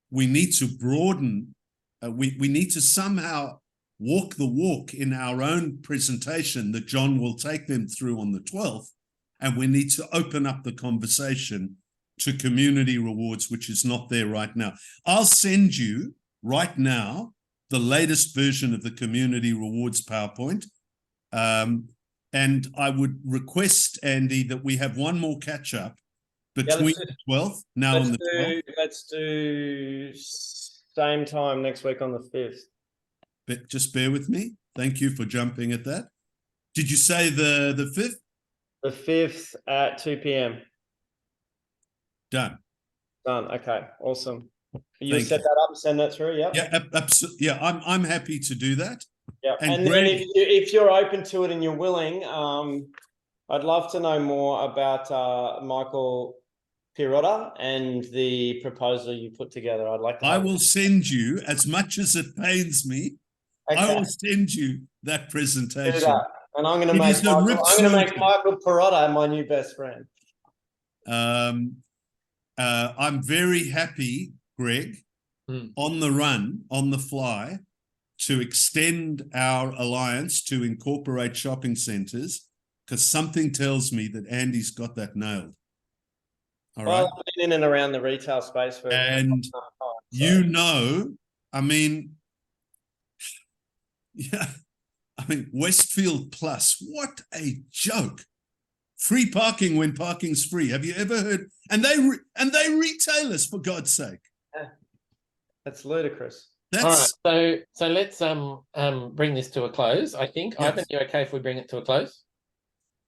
we need to broaden. We need to somehow walk the walk in our own presentation that John will take them through on the 12th. And we need to open up the conversation to community rewards, which is not there right now. I'll send you right now the latest version of the community rewards PowerPoint. And I would request, Andy, that we have one more catch up between the 12th, now on the 12th. Let's do same time next week on the 5th. But just bear with me. Thank you for jumping at that. Did you say the 5th? The 5th at 2 p.m. Done. Done. Okay. Awesome. You Thank set you. that up and send that through. Yeah. Yeah, absolutely. Yeah, I'm happy to do that. Yeah. And And Greg- then if you're open to it and you're willing, I'd love to know more about Michael Pirotta and the proposal you put together. I'd like to. I will send you, as much as it pains me, I Okay. will send you that Do presentation. that. And I'm going to It make is a rip Michael Pirotta my new best friend. I'm very happy, Greg, on the run, on the fly, to extend our alliance to incorporate shopping centres, because something tells me that Andy's got that nailed. All right. Well, I've been in and around the retail space for And some time, you know, I mean, yeah, I mean, Westfield Plus, what a joke. Free parking when parking's free. Have you ever heard? And they retail us, for God's sake. that's ludicrous. That's All right, so let's bring this to a close. I think Yes. Ivan, you okay if we bring it to a close?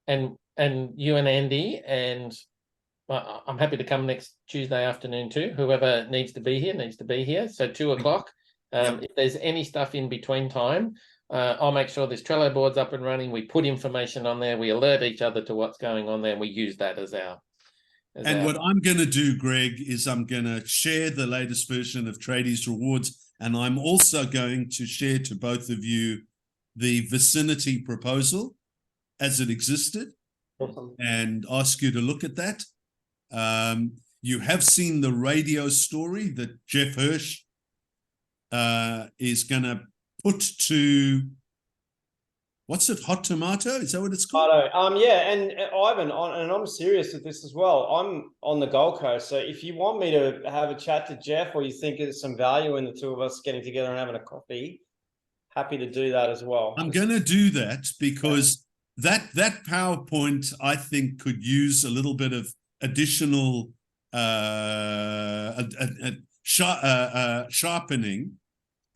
And you and Andy, and I'm happy to come next Tuesday afternoon too. Whoever needs to be here needs to be here. So 2 o'clock. Yep. If there's any stuff in between time, I'll make sure this Trello board's up and running. We put information on there. We alert each other to what's going on there. And we use that as our. And what I'm going to do, Greg, is I'm going to share the latest version of Tradies Rewards. And I'm also going to share to both of you the vicinity proposal as it existed, Awesome. and ask you to look at that. You have seen the radio story that Jeff Hirsch is going to put to, what's it, Hot Tomato? Is that what it's called? Yeah, and Ivan, and I'm serious with this as well. I'm on the Gold Coast, so if you want me to have a chat to Jeff, or you think there's some value in the two of us getting together and having a coffee, happy to do that as well. I'm going to do that because that PowerPoint, I think, could use a little bit of additional sharpening.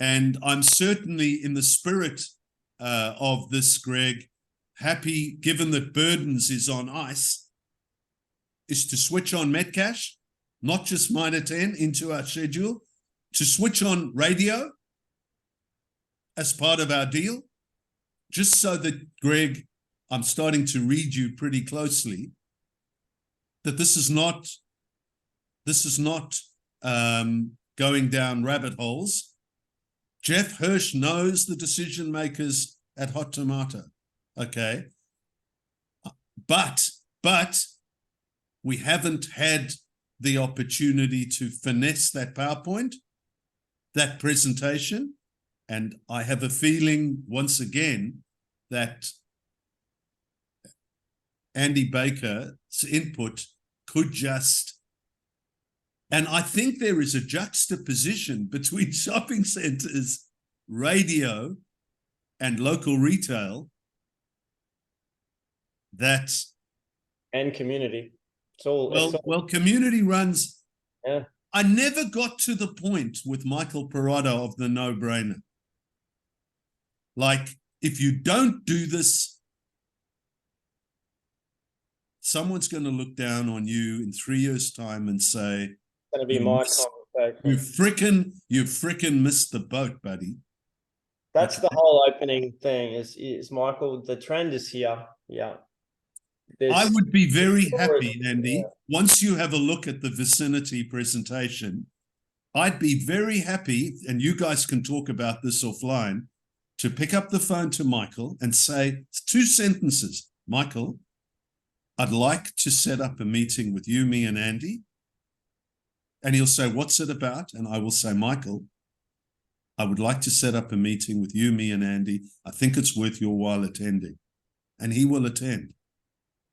And I'm certainly, in the spirit of this, Greg, happy, given that Burdens is on ice, is to switch on Metcash, not just Mitre 10, into our schedule, to switch on radio as part of our deal, just so that, Greg, I'm starting to read you pretty closely, that this is not going down rabbit holes. Jeff Hirsch knows the decision makers at Hot Tomato, okay? But we haven't had the opportunity to finesse that PowerPoint. that presentation. And I have a feeling once again that Andy Baker's input could just, and I think there is a juxtaposition between shopping centres, radio, and local retail that, And community. It's all, well, community runs. Yeah. I never got to the point with Michael Perotto of the no-brainer. Like, if you don't do this, someone's going to look down on you in 3 years' time and say, going to be you my missed- conversation. you frickin' missed the boat, buddy. That's the whole opening thing is Michael, the trend is here. Yeah. I would be very happy, Yeah. Andy, once you have a look at the vicinity presentation, I'd be very happy, and you guys can talk about this offline, to pick up the phone to Michael and say 2 sentences. Michael, I'd like to set up a meeting with you, me, and Andy. And he'll say, what's it about? And I will say, Michael, I would like to set up a meeting with you, me, and Andy. I think it's worth your while attending. And he will attend.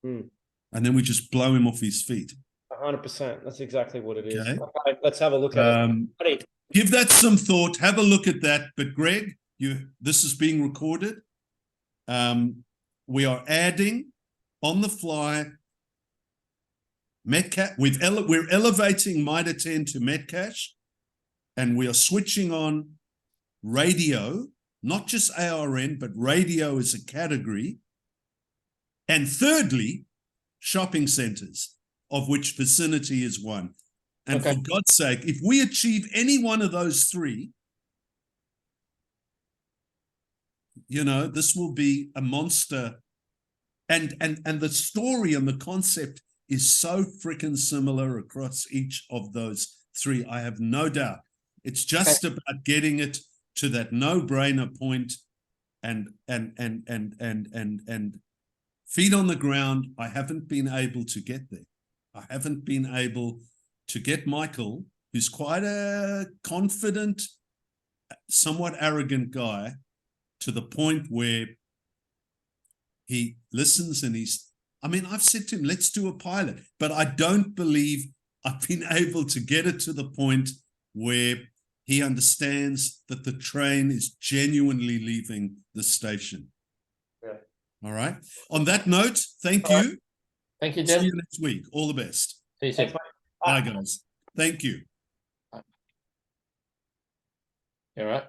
Hmm. And then we just blow him off his feet. 100%. That's exactly what it is. Okay. Okay, let's have a look at it. Give that some thought. Have a look at that. But Greg, this is being recorded. We are adding on the fly Metcash. We're elevating Mitre 10 to Metcash, and we are switching on radio, not just ARN, but radio as a category. And thirdly, shopping centres, of which vicinity is one. And Okay. for God's sake, if we achieve any one of those 3, you know, this will be a monster. And the story and the concept is so freaking similar across each of those 3. I have no doubt. It's just about getting it to that no-brainer point and feet on the ground. I haven't been able to get there. I haven't been able to get Michael, who's quite a confident, somewhat arrogant guy, to the point where he listens and I've said to him, let's do a pilot, but I don't believe I've been able to get it to the point where he understands that the train is genuinely leaving the station. Yeah. All right. On that note, thank All you. right. Thank you, See Jeff. you next week. All the best. See you soon. Bye, guys. Thank you. You all right?